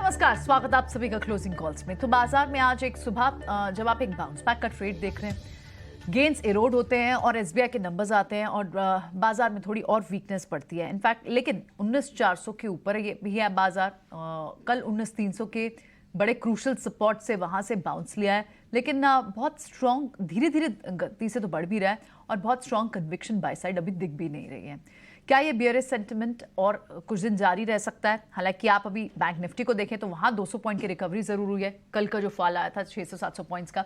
नमस्कार, स्वागत आप सभी का क्लोजिंग कॉल्स में। तो बाजार में आज एक सुबह जब आप एक बाउंस बैक का ट्रेड देख रहे हैं, गेन्स इरोड होते हैं और एसबीआई के नंबर्स आते हैं और बाजार में थोड़ी और वीकनेस पड़ती है। इनफैक्ट लेकिन 19,400 के ऊपर ये भी है बाजार। कल 19,300 के बड़े क्रूशल सपोर्ट से वहां से बाउंस लिया है, लेकिन बहुत स्ट्रॉन्ग धीरे धीरे गति से तो बढ़ भी रहा है और बहुत स्ट्रॉन्ग कन्विक्शन बाय साइड अभी दिख भी नहीं रही है। क्या ये बियरिश सेंटिमेंट और कुछ दिन जारी रह सकता है? हालांकि आप अभी बैंक निफ्टी को देखें तो वहां 200 पॉइंट की रिकवरी जरूर हुई है, कल का जो फॉल आया था 600-700 पॉइंट्स का।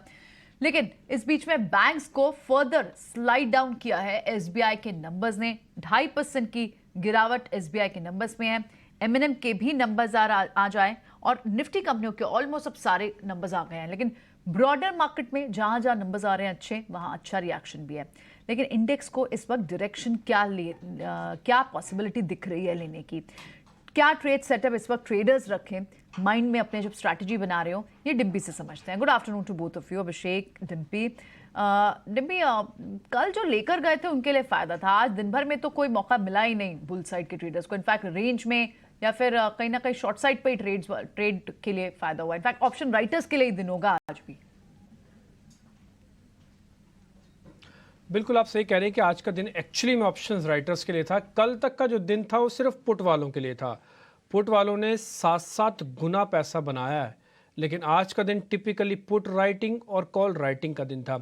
लेकिन इस बीच में बैंक्स को फर्दर स्लाइड डाउन किया है एसबीआई के नंबर्स ने। 2.5% की गिरावट एसबीआई के नंबर्स में है। एमएनएम के भी नंबर्स आ जाए और निफ्टी कंपनियों के ऑलमोस्ट अब सारे नंबर्स आ गए हैं। लेकिन ब्रॉडर मार्केट में जहां जहां नंबर्स आ रहे हैं अच्छे, वहां अच्छा रिएक्शन भी है। लेकिन इंडेक्स को इस वक्त डायरेक्शन क्या पॉसिबिलिटी दिख रही है लेने की? क्या ट्रेड सेटअप इस वक्त ट्रेडर्स रखें माइंड में अपने जब स्ट्रैटेजी बना रहे हो, ये डिम्पी से समझते हैं। Good afternoon to both of you, Abhishek, Dimpy. Dimpy, कल जो लेकर गए थे उनके लिए फायदा था, आज दिन भर में तो कोई मौका मिला ही नहीं बुल साइड के ट्रेडर्स को। इनफैक्ट रेंज में या फिर कहीं ना कहीं शॉर्ट साइड पे ही ट्रेड के लिए फायदा हुआ। इनफैक्ट ऑप्शन राइटर्स के लिए ही दिन होगा आज भी। बिल्कुल आप सही कह रहे हैं कि आज का दिन एक्चुअली में ऑप्शंस राइटर्स के लिए था। कल तक का जो दिन था वो सिर्फ पुट वालों के लिए था। पुट वालों ने 7-7 गुना पैसा बनाया है, लेकिन आज का दिन टिपिकली पुट राइटिंग और कॉल राइटिंग का दिन था।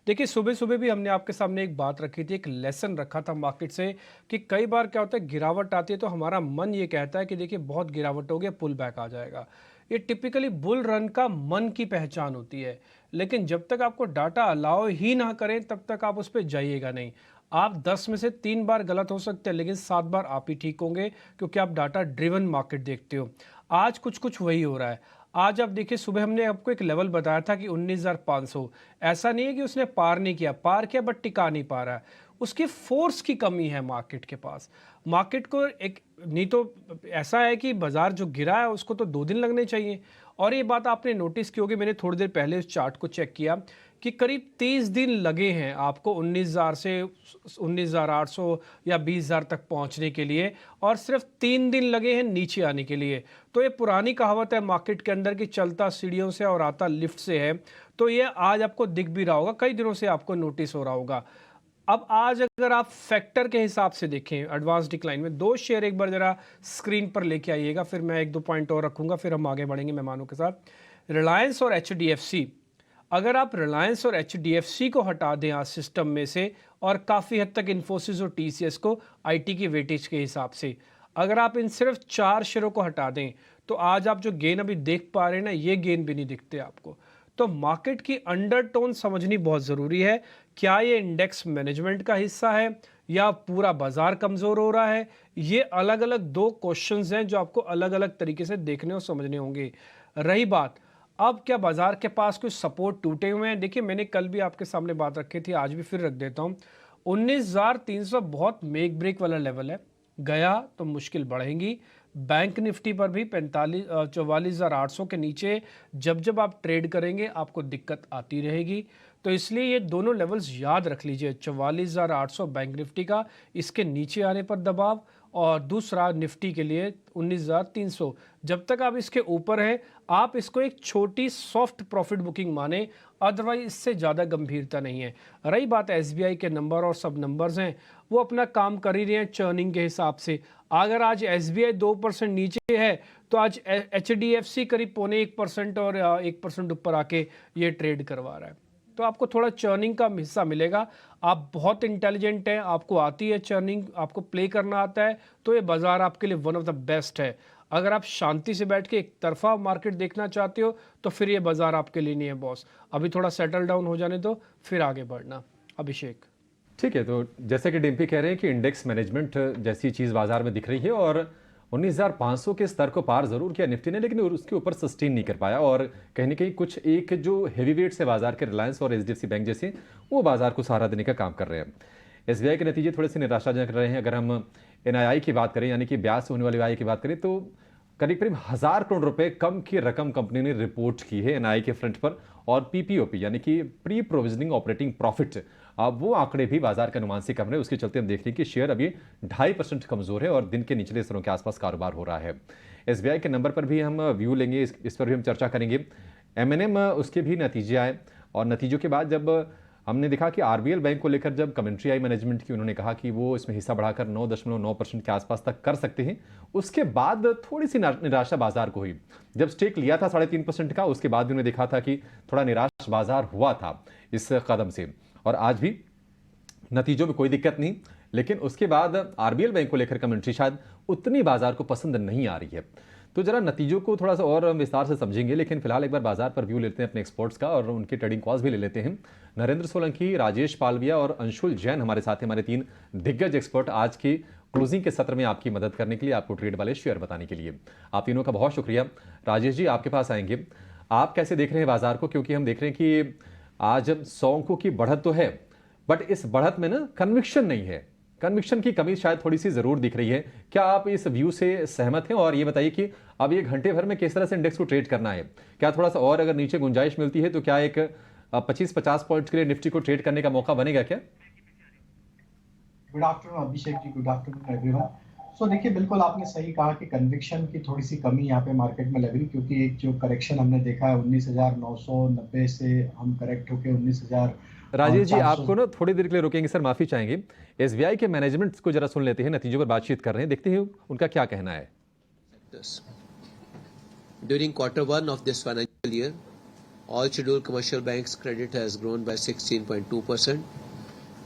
देखिए, सुबह सुबह भी हमने आपके सामने एक बात रखी थी, एक लेसन रखा था मार्केट से कि कई बार क्या होता है, गिरावट आती है तो हमारा मन ये कहता है कि देखिए बहुत गिरावट हो गया, पुल बैक आ जाएगा। ये टिपिकली बुल रन का मन की पहचान होती है, लेकिन जब तक आपको डाटा अलाउ ही ना करें तब तक आप उस पर जाइएगा नहीं। आप 10 में से 3 बार गलत हो सकते हैं, लेकिन 7 बार आप ही ठीक होंगे, क्योंकि आप डाटा ड्रिवन मार्केट देखते हो। आज कुछ वही हो रहा है। आज आप देखिए, सुबह हमने आपको एक लेवल बताया था कि 19,500। ऐसा नहीं है कि उसने पार नहीं किया, पार किया बट टिका नहीं पा रहा है। उसकी फोर्स की कमी है मार्केट के पास। मार्केट को एक नहीं तो ऐसा है कि बाजार जो गिरा है उसको तो 2 दिन लगने चाहिए। और ये बात आपने नोटिस की होगी, मैंने थोड़ी देर पहले उस चार्ट को चेक किया कि करीब 30 दिन लगे हैं आपको 19,000 से 19,800 या 20,000 तक पहुंचने के लिए, और सिर्फ 3 दिन लगे हैं नीचे आने के लिए। तो ये पुरानी कहावत है मार्केट के अंदर कि चलता सीढ़ियों से और आता लिफ्ट से है। तो ये आज आपको दिख भी रहा होगा, कई दिनों से आपको नोटिस हो रहा होगा। अब आज अगर आप फैक्टर के हिसाब से देखें एडवांस डिक्लाइन में, 2 शेयर एक बार जरा स्क्रीन पर लेके आइएगा, फिर मैं 1-2 पॉइंट और रखूंगा, फिर हम आगे बढ़ेंगे मेहमानों के साथ। रिलायंस और एचडीएफसी, अगर आप रिलायंस और एचडीएफसी को हटा दें आज सिस्टम में से, और काफ़ी हद तक इन्फोसिस और टीसीएस को आईटी की वेटेज के हिसाब से, अगर आप इन सिर्फ 4 शेयरों को हटा दें तो आज आप जो गेन अभी देख पा रहे हैं ना, ये गेन भी नहीं दिखते आपको। तो मार्केट की अंडरटोन समझनी बहुत ज़रूरी है। क्या ये इंडेक्स मैनेजमेंट का हिस्सा है या पूरा बाजार कमज़ोर हो रहा है? ये अलग अलग 2 क्वेश्चंस हैं जो आपको अलग अलग तरीके से देखने और समझने होंगे। रही बात, अब क्या बाजार के पास कुछ सपोर्ट टूटे हुए हैं? देखिए, मैंने कल भी आपके सामने बात रखी थी, आज भी फिर रख देता हूँ। 19,300 बहुत मेक ब्रेक वाला लेवल है, गया तो मुश्किल बढ़ेंगी। बैंक निफ्टी पर भी 44,800 के नीचे जब जब आप ट्रेड करेंगे आपको दिक्कत आती रहेगी। तो इसलिए ये दोनों लेवल्स याद रख लीजिए, 44,800 बैंक निफ्टी का, इसके नीचे आने पर दबाव, और दूसरा निफ्टी के लिए 19,300। जब तक आप इसके ऊपर हैं आप इसको एक छोटी सॉफ्ट प्रॉफिट बुकिंग माने, अदरवाइज इससे ज़्यादा गंभीरता नहीं है। रही बात एसबीआई के नंबर और सब नंबर्स हैं, वो अपना काम कर ही रहे हैं चर्निंग के हिसाब से। अगर आज एसबीआई 2% नीचे है तो आज एचडीएफसी करीब 0.25% और 1% ऊपर आके ये ट्रेड करवा रहा है। तो आपको थोड़ा चर्निंग का हिस्सा मिलेगा। आप बहुत इंटेलिजेंट हैं, आपको आती है चर्निंग, आपको प्ले करना आता है, तो ये बाजार आपके लिए वन ऑफ द बेस्ट है। अगर आप शांति से बैठ के एक तरफा मार्केट देखना चाहते हो तो फिर ये बाजार आपके लिए नहीं है बॉस। अभी थोड़ा सेटल डाउन हो जाने दो, फिर आगे बढ़ना। अभिषेक। ठीक है, तो जैसे कि डिम्पी कह रहे हैं कि इंडेक्स मैनेजमेंट जैसी चीज़ बाजार में दिख रही है, और 19,500 के स्तर को पार जरूर किया निफ्टी ने, लेकिन उसके ऊपर सस्टेन नहीं कर पाया। और कहीं ना कहीं कुछ एक जो हैवी वेट्स है बाजार के, रिलायंस और एचडीएफसी बैंक जैसे, वो बाजार को सहारा देने का काम कर रहे हैं। एसबीआई के नतीजे थोड़े से निराशाजनक रहे हैं। अगर हम एनआईआई की बात करें, यानी कि ब्याज से होने वाली आय की बात करें, तो करीब करीब 1,000 करोड़ रुपए कम की रकम कंपनी ने रिपोर्ट की है एनआईआई के फ्रंट पर। और पीपीओपी यानी कि प्री प्रोविजनिंग ऑपरेटिंग प्रॉफिट अब वो आंकड़े भी बाजार के अनुमान से कम रहे, उसके चलते हम देख रहे हैं कि शेयर अभी 2.5% कमजोर है और दिन के निचले स्तरों के आसपास कारोबार हो रहा है। एसबीआई के नंबर पर भी हम व्यू लेंगे, इस पर भी हम चर्चा करेंगे। एमएनएम उसके भी नतीजे आए और नतीजों के बाद जब हमने देखा कि आरबीएल बैंक को लेकर जब कमेंट्री आई मैनेजमेंट की, उन्होंने कहा कि वो इसमें हिस्सा बढ़ाकर 9.9% के आसपास तक कर सकते हैं। उसके बाद थोड़ी सी निराशा बाजार को हुई। जब स्टेक लिया था 3.5% का, उसके बाद भी उन्होंने देखा था कि थोड़ा निराश बाजार हुआ था इस कदम से। और आज भी नतीजों में कोई दिक्कत नहीं, लेकिन उसके बाद आरबीएल बैंक को लेकर कमेंट्री शायद उतनी बाजार को पसंद नहीं आ रही है। तो जरा नतीजों को थोड़ा सा और विस्तार से समझेंगे, लेकिन फिलहाल एक बार बाजार पर व्यू लेते हैं अपने एक्सपर्ट्स का और उनके ट्रेडिंग कॉल्स भी ले लेते हैं। नरेंद्र सोलंकी, राजेश पालविया और अंशुल जैन हमारे साथ हैं, हमारे 3 दिग्गज एक्सपर्ट आज की क्लोजिंग के सत्र में आपकी मदद करने के लिए, आपको ट्रेड वाले शेयर बताने के लिए। आप तीनों का बहुत शुक्रिया। राजेश जी, आपके पास आएंगे। आप कैसे देख रहे हैं बाजार को, क्योंकि हम देख रहे हैं कि आज 100 अंकों की बढ़त तो है, बट इस बढ़त में ना कन्विक्शन नहीं है, कन्विक्शन की कमी शायद थोड़ी सी जरूर दिख रही है। क्या आप इस व्यू से सहमत हैं? और ये बताइए कि अब ये घंटे भर में किस तरह से इंडेक्स को ट्रेड करना है? क्या थोड़ा सा और अगर नीचे गुंजाइश मिलती है तो क्या एक 25-50 पॉइंट्स के लिए निफ्टी को ट्रेड करने का मौका बनेगा क्या? Good afternoon Abhishek ji, good afternoon everyone. सो देखिए, बिल्कुल आपने सही कहा कि कन्विक्शन की थोड़ी सी कमी यहाँ पे मार्केट में लग रही, क्योंकि एक जो करेक्शन हमने देखा है 19,990 से हम करेक्ट होके 19,000। राजेश जी, आपको ना थोड़ी देर के लिए रोकेंगे सर, माफी चाहेंगे। एसबीआई के मैनेजमेंट को जरा सुन लेते हैं, नतीजों पर बातचीत कर रहे हैं, देखते हैं उनका क्या कहना है। During Q1 of this financial year, all scheduled commercial banks credit has grown by 16.2%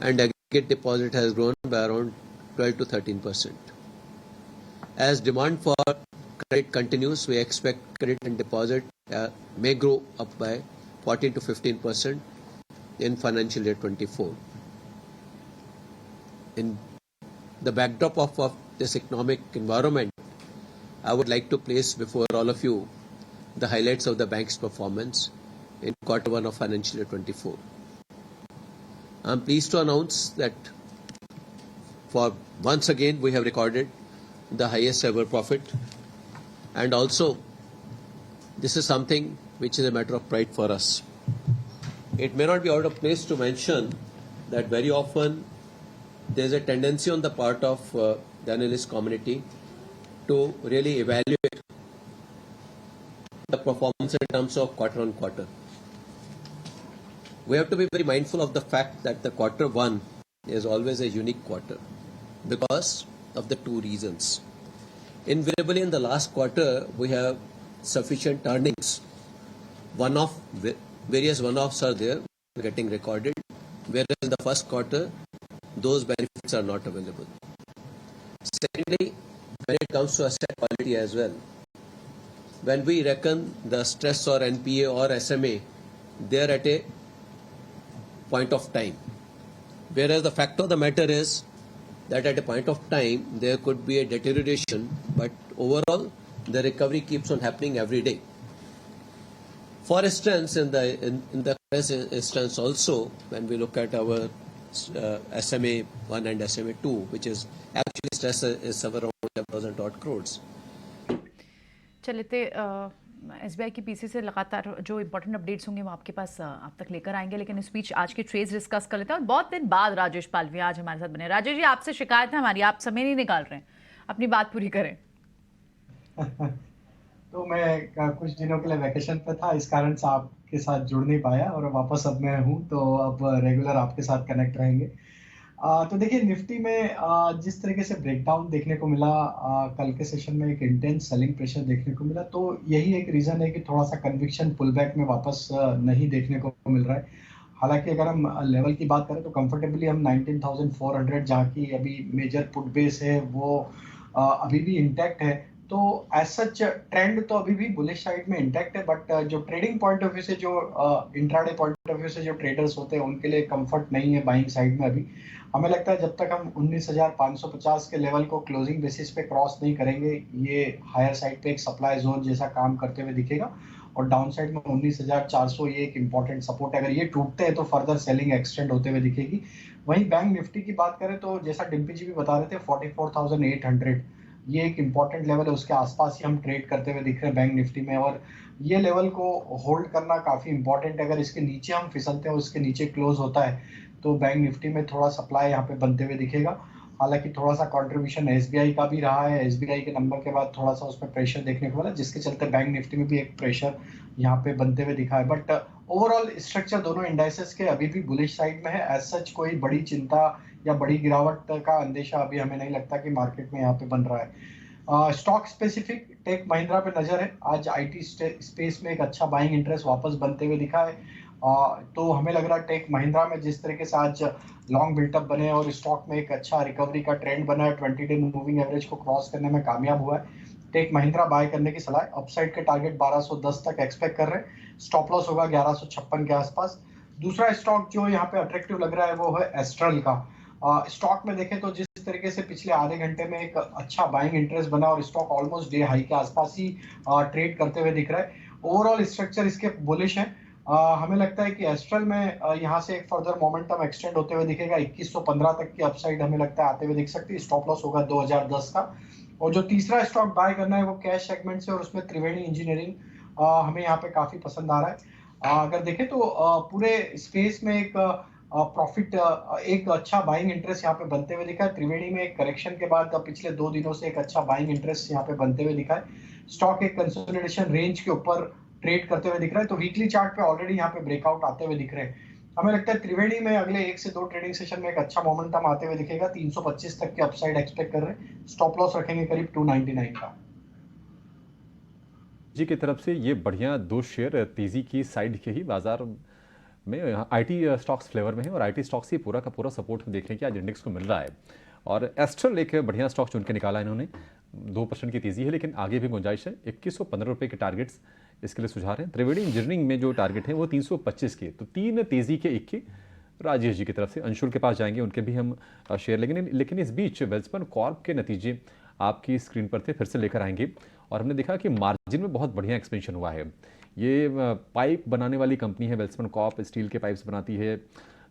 and aggregate deposit has grown by around 12 to 13%. As demand for credit continues, we expect credit and deposit may grow up by 14 to 15% in financial year 24. In the backdrop of this economic environment, I would like to place before all of you the highlights of the bank's performance in Q1 of financial year 24. I am pleased to announce that for once again we have recorded the highest ever profit, and also this is something which is a matter of pride for us. It may not be out of place to mention that very often there is a tendency on the part of the analyst community to really evaluate the performance in terms of quarter on quarter. We have to be very mindful of the fact that the Q1 is always a unique quarter because of the two reasons. Invariably in the last quarter we have sufficient earnings. Various one-offs are there getting recorded, whereas in the first quarter those benefits are not available. Secondly, when it comes to asset quality as well, when we reckon the stress or NPA or SMA, they are at a point of time, whereas the fact of the matter is that at a point of time there could be a deterioration, but overall the recovery keeps on happening every day. For instance, in the instance also, when we look at our SMA 1 and SMA 2, which is actually stress is somewhere around 11,000 odd crores. चलते SBI की PC से लगातार जो important updates होंगे वो आपके पास आप तक लेकर आएंगे, लेकिन इस बीच आज के ट्रेड्स डिस्कस कर लेते हैं। और बहुत दिन बाद राजेश पालविया आज हमारे साथ बने। राजेश जी, आपसे शिकायत है हमारी, आप समय नहीं निकाल रहे हैं, अपनी बात पूरी करें। तो मैं कुछ दिनों के लिए वैकेशन पे था, इस कारण से आपके साथ जुड़ नहीं पाया, और वापस अब मैं हूँ तो अब रेगुलर आपके साथ कनेक्ट रहेंगे। तो देखिए, निफ्टी में जिस तरीके से ब्रेकडाउन देखने को मिला, कल के सेशन में एक इंटेंस सेलिंग प्रेशर देखने को मिला, तो यही एक रीजन है कि थोड़ा सा कन्विक्शन पुलबैक में वापस नहीं देखने को मिल रहा है। हालांकि अगर हम लेवल की बात करें तो कंफर्टेबली हम 19,400 जहाँ की अभी मेजर पुट बेस है वो अभी भी इंटैक्ट है। तो एज सच ट्रेंड तो अभी भी बुलिश साइड में इंटैक्ट है, बट जो ट्रेडिंग पॉइंट ऑफ व्यू से, जो इंट्राडे पॉइंट ऑफ व्यू से जो ट्रेडर्स होते हैं उनके लिए कंफर्ट नहीं है बाइंग साइड में। अभी हमें लगता है जब तक हम 19,550 के लेवल को क्लोजिंग बेसिस पे क्रॉस नहीं करेंगे, ये हायर साइड पे एक सप्लाई जोन जैसा काम करते हुए दिखेगा, और डाउन साइड में 19,400 ये एक इंपॉर्टेंट सपोर्ट है। अगर ये टूटते हैं तो फर्दर सेलिंग एक्सटेंड होते हुए दिखेगी। वहीं बैंक निफ्टी की बात करें तो जैसा डिम्पी जी भी बता रहे थे, 44,800 ये एक इम्पॉर्टेंट लेवल है, उसके आसपास ही हम ट्रेड करते हुए दिख रहे हैं बैंक निफ्टी में, और ये लेवल को होल्ड करना काफी इंपॉर्टेंट है। अगर इसके नीचे हम फिसलते हैं, उसके नीचे क्लोज होता है, तो बैंक निफ्टी में थोड़ा सप्लाई यहाँ पे बनते हुए दिखेगा। हालांकि थोड़ा सा कंट्रीब्यूशन एसबीआई का भी रहा है, एसबीआई के नंबर के बाद थोड़ा सा उसमें प्रेशर देखने को मिला, जिसके चलते बैंक निफ्टी में भी एक प्रेशर यहाँ पे बनते हुए दिखा है। बट ओवरऑल स्ट्रक्चर दोनों इंडाइसेस के अभी भी बुलिश साइड में है। एज सच कोई बड़ी चिंता या बड़ी गिरावट का अंदेशा अभी हमें नहीं लगता कि मार्केट में यहाँ पे बन रहा है। स्टॉक स्पेसिफिक टेक महिंद्रा पे नजर है। आज आईटी स्पेस में एक अच्छा बाइंग इंटरेस्ट वापस बनते हुए दिखा है। तो हमें लग रहा है टेक महिंद्रा में जिस तरीके से आज लॉन्ग बिल्टअप बने और स्टॉक में एक अच्छा रिकवरी का ट्रेंड बना है, 20 डे मूविंग एवरेज को क्रॉस करने में कामयाब हुआ है। टेक महिंद्रा बाय करने की सलाह। अपसाइड के टारगेट 1210 तक एक्सपेक्ट कर रहे हैं। स्टॉप लॉस होगा 1156 के आसपास। दूसरा स्टॉक जो यहाँ पे अट्रैक्टिव लग रहा है वो है एस्ट्रल का। स्टॉक में देखें तो जिस तरीके से पिछले आधे घंटे में एक अच्छा बाइंग इंटरेस्ट बना और स्टॉक ऑलमोस्ट डे हाई के आसपास ही ट्रेड करते हुए दिख रहा है। ओवरऑल स्ट्रक्चर इसके बुलिश है। हमें लगता है कि एस्ट्रल में यहाँ से एक फर्दर मोमेंटम एक्सटेंड होते हुए दिखेगा। 2115 तक की अपसाइड हमें लगता है आते हुए दिख सकती है। स्टॉप लॉस होगा 2010 का। और जो तीसरा स्टॉक बाय करना है वो कैश सेगमेंट से और उसमें त्रिवेणी इंजीनियरिंग हमें यहाँ पे काफी पसंद आ रहा है। अगर देखें तो पूरे स्पेस में एक प्रॉफिट एक अच्छा बाइंग इंटरेस्ट यहाँ पे बनते हुए दिखा है। त्रिवेणी में एक करेक्शन के बाद पिछले 2 दिनों से एक अच्छा बाइंग इंटरेस्ट यहाँ पे बनते हुए दिखा है। स्टॉक एक कंसोलिडेशन रेंज के ऊपर ट्रेड करते हुए दिख रहा है। तो वीकली चार्ट पे ऑलरेडी यहाँ पे ब्रेकआउट आते हुए दिख रहे हैं। हमें लगता है त्रिवेणी में अगले 1 से 2 ट्रेडिंग सेशन में एक अच्छा मोमेंटम आते हुए दिखेगा। 325 तक की अपसाइड एक्सपेक्ट कर रहे हैं। स्टॉप लॉस रखेंगे करीब 299 का। जी की तरफ से ये बढ़िया 2 शेयर तेजी की साइड के ही बाजार में आईटी स्टॉक्स फ्लेवर में है और आईटी स्टॉक्स ही पूरा का पूरा सपोर्ट देखने की आज इंडेक्स को मिल रहा है। और एस्ट्रल एक बढ़िया स्टॉक चुन के निकाला इन्होंने। 2% की तेजी है लेकिन आगे भी गुंजाइश है। 2115 रुपये के टारगेट्स इसके लिए सुझा रहे हैं। त्रिवेणी इंजीनियरिंग में जो टारगेट है वो 325 के। तो 3 तेजी के 1 राजेश जी की तरफ से। अंशुल के पास जाएंगे, उनके भी हम शेयर लेकिन इस बीच वेल्सपन कॉर्प के नतीजे आपकी स्क्रीन पर थे, फिर से लेकर आएंगे। और हमने देखा कि मार्जिन में बहुत बढ़िया एक्सपेंशन हुआ है। ये पाइप बनाने वाली कंपनी है वेल्सपन कॉर्प, स्टील के पाइप्स बनाती है,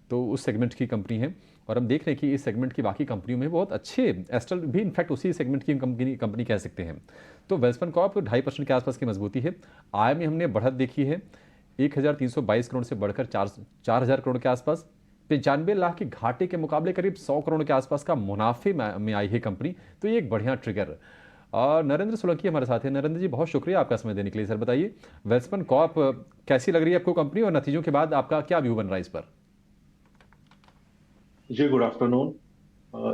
तो उस सेगमेंट की कंपनी है। और हम देख रहे हैं कि इस सेगमेंट की बाकी कंपनियों में बहुत अच्छे, एस्ट्रल भी इनफैक्ट उसी सेगमेंट की कंपनी कह सकते हैं। तो वेल्सपन कॉर्प 2.5% के आसपास की मजबूती है। आय में हमने बढ़त देखी है 1322 करोड़ से बढ़कर 4000 करोड़ के आसपास। 95 लाख के घाटे के मुकाबले करीब 100 करोड़ के आसपास का मुनाफे में आई है कंपनी। तो ये एक बढ़िया ट्रिगर। और नरेंद्र सोलंकी हमारे साथ हैं। नरेंद्र जी बहुत शुक्रिया आपका समय देने के लिए। सर बताइए वेल्सपन कॉर्प कैसी लग रही है आपको कंपनी, और नतीजों के बाद आपका क्या व्यू बन रहा है इस पर? जी गुड आफ्टरनून।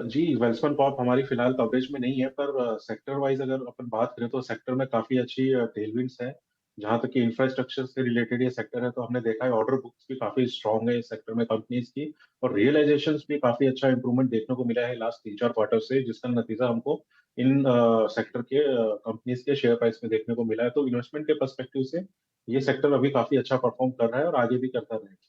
जी वेल्सपन कॉर्प हमारी फिलहाल कवरेज में नहीं है, पर सेक्टर वाइज अगर अपन बात करें तो सेक्टर में काफी अच्छी टेलविंड्स है। जहां तक कि इंफ्रास्ट्रक्चर से रिलेटेड ये सेक्टर है तो हमने देखा है ऑर्डर बुक्स भी काफी स्ट्रांग है इस सेक्टर में कंपनीज की, और रियलाइजेशंस भी काफी अच्छा इंप्रूवमेंट देखने को मिला है लास्ट 3-4 क्वार्टर से, जिसका नतीजा हमको इन सेक्टर के कंपनीज के शेयर प्राइस में देखने को मिला है। तो इन्वेस्टमेंट के पर्सपेक्टिव से ये सेक्टर अभी काफी अच्छा परफॉर्म कर रहा है और आगे भी करता रहेगा।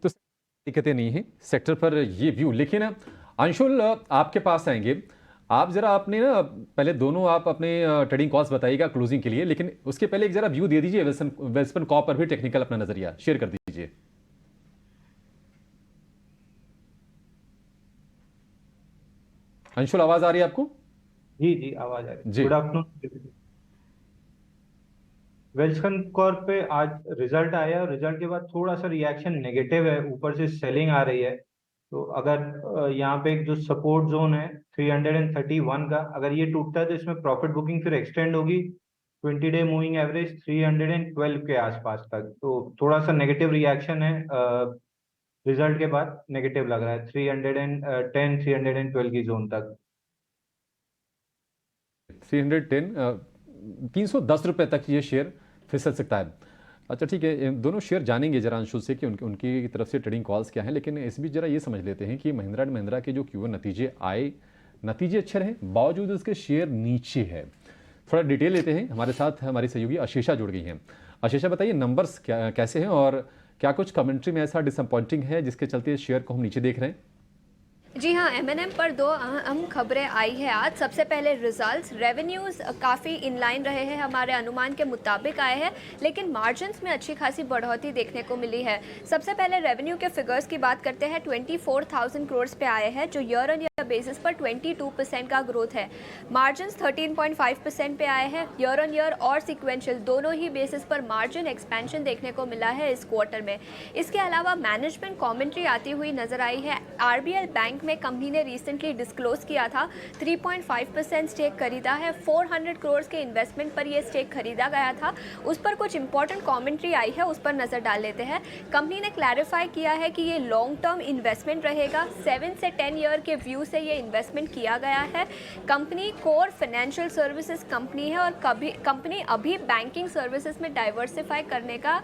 तो दिक्कतें नहीं है सेक्टर पर ये व्यू। लेकिन अंशुल आपके पास आएंगे। आप जरा अपने ना पहले दोनों आप अपने ट्रेडिंग कॉल्स बताइएगा क्लोजिंग के लिए, लेकिन उसके पहले एक जरा व्यू दे दीजिए वेल्सपन कॉर्प पर भी टेक्निकल अपना नजरिया शेयर कर दीजिए। अंशुल आवाज आ रही है आपको? जी आवाज आ रही है। जी। Good afternoon. वेल्सपन कॉर्प पे आज रिजल्ट आया और रिजल्ट के बाद थोड़ा सा रिएक्शन नेगेटिव है, ऊपर से सेलिंग आ रही है। तो अगर यहाँ पे एक जो सपोर्ट जोन है 331 का, अगर ये टूटता है तो इसमें प्रॉफिट बुकिंग फिर एक्सटेंड होगी 20 डे मूविंग एवरेज 312 के आसपास तक। तो थोड़ा सा नेगेटिव रिएक्शन है, रिजल्ट के बाद नेगेटिव लग रहा है 310 312 की जोन तक। 310 रुपए तक ये शेयर फिसल सकता है। अच्छा ठीक है, दोनों शेयर जानेंगे जरा अंशुल से कि उनकी तरफ से ट्रेडिंग कॉल्स क्या हैं, लेकिन इस बीच जरा ये समझ लेते हैं कि महिंद्रा एंड महिंद्रा के जो Q1 नतीजे आए, नतीजे अच्छे रहे, बावजूद उसके शेयर नीचे है। थोड़ा डिटेल लेते हैं। हमारे साथ हमारी सहयोगी अशेषा जुड़ गई हैं। अशेषा बताइए नंबर्स कैसे हैं और क्या कुछ कमेंट्री में ऐसा डिसअपॉइंटिंग है जिसके चलते शेयर को हम नीचे देख रहे हैं? जी हाँ, एमएनएम पर दो अहम खबरें आई है आज। सबसे पहले रिजल्ट्स, रेवेन्यूज़ काफ़ी इनलाइन रहे हैं, हमारे अनुमान के मुताबिक आए हैं, लेकिन मार्जिन्स में अच्छी खासी बढ़ोतरी देखने को मिली है। सबसे पहले रेवेन्यू के फिगर्स की बात करते हैं। 24,000 करोड़ पे आए हैं, जो ईयर ऑन ईयर बेसिस पर 22% का ग्रोथ है। मार्जिन्स 13.5% पे आए हैं, ईयर ऑन ईयर और सिक्वेंशियल दोनों ही बेसिस पर मार्जिन एक्सपेंशन देखने को मिला है इस क्वार्टर में। इसके अलावा मैनेजमेंट कॉमेंट्री आती हुई नजर आई है। आरबीएल बैंक में कंपनी ने रिसेंटली डिस्क्लोज किया था 3.5% स्टेक खरीदा है। 400 करोड़ के इन्वेस्टमेंट पर यह स्टेक खरीदा गया था। उस पर कुछ इंपॉर्टेंट कमेंट्री आई है, उस पर नजर डाल लेते हैं। कंपनी ने क्लैरिफाई किया है कि ये लॉन्ग टर्म इन्वेस्टमेंट रहेगा। 7 से 10 ईयर के व्यू से ये इन्वेस्टमेंट किया गया है। Company core financial services company है और कंपनी अभी बैंकिंग सर्विसेज में डाइवर्सिफाई करने का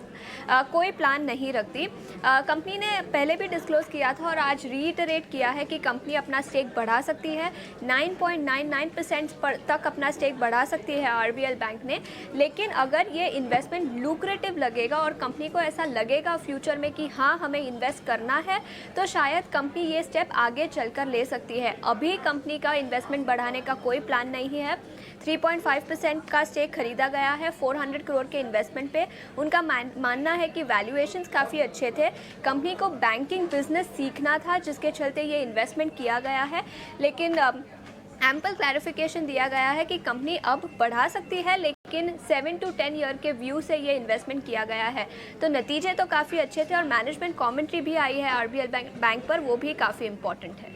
कोई प्लान नहीं रखती। कंपनी ने पहले भी डिस्क्लोज किया था और आज रीइटरेट किया है कि कंपनी अपना स्टेक बढ़ा सकती है। 9.99% पर तक अपना स्टेक बढ़ा सकती है आरबीएल बैंक ने। लेकिन अगर ये इन्वेस्टमेंट लुक्रेटिव लगेगा और कंपनी को ऐसा लगेगा फ्यूचर में कि हाँ हमें इन्वेस्ट करना है, तो शायद कंपनी ये स्टेप आगे चलकर ले सकती है। अभी कंपनी का इन्वेस्टमेंट बढ़ाने का कोई प्लान नहीं है। 3.5% का स्टेक खरीदा गया है 400 करोड़ के इन्वेस्टमेंट पे। उनका मानना है कि वैल्यूएशंस काफ़ी अच्छे थे। कंपनी को बैंकिंग बिजनेस सीखना था, जिसके चलते ये इन्वेस्टमेंट किया गया है। लेकिन एम्पल क्लैरिफिकेशन दिया गया है कि कंपनी अब बढ़ा सकती है, लेकिन 7 to 10 ईयर के व्यू से ये इन्वेस्टमेंट किया गया है। तो नतीजे तो काफ़ी अच्छे थे और मैनेजमेंट कमेंट्री भी आई है आरबीएल बैंक पर, वो भी काफ़ी इम्पोर्टेंट है।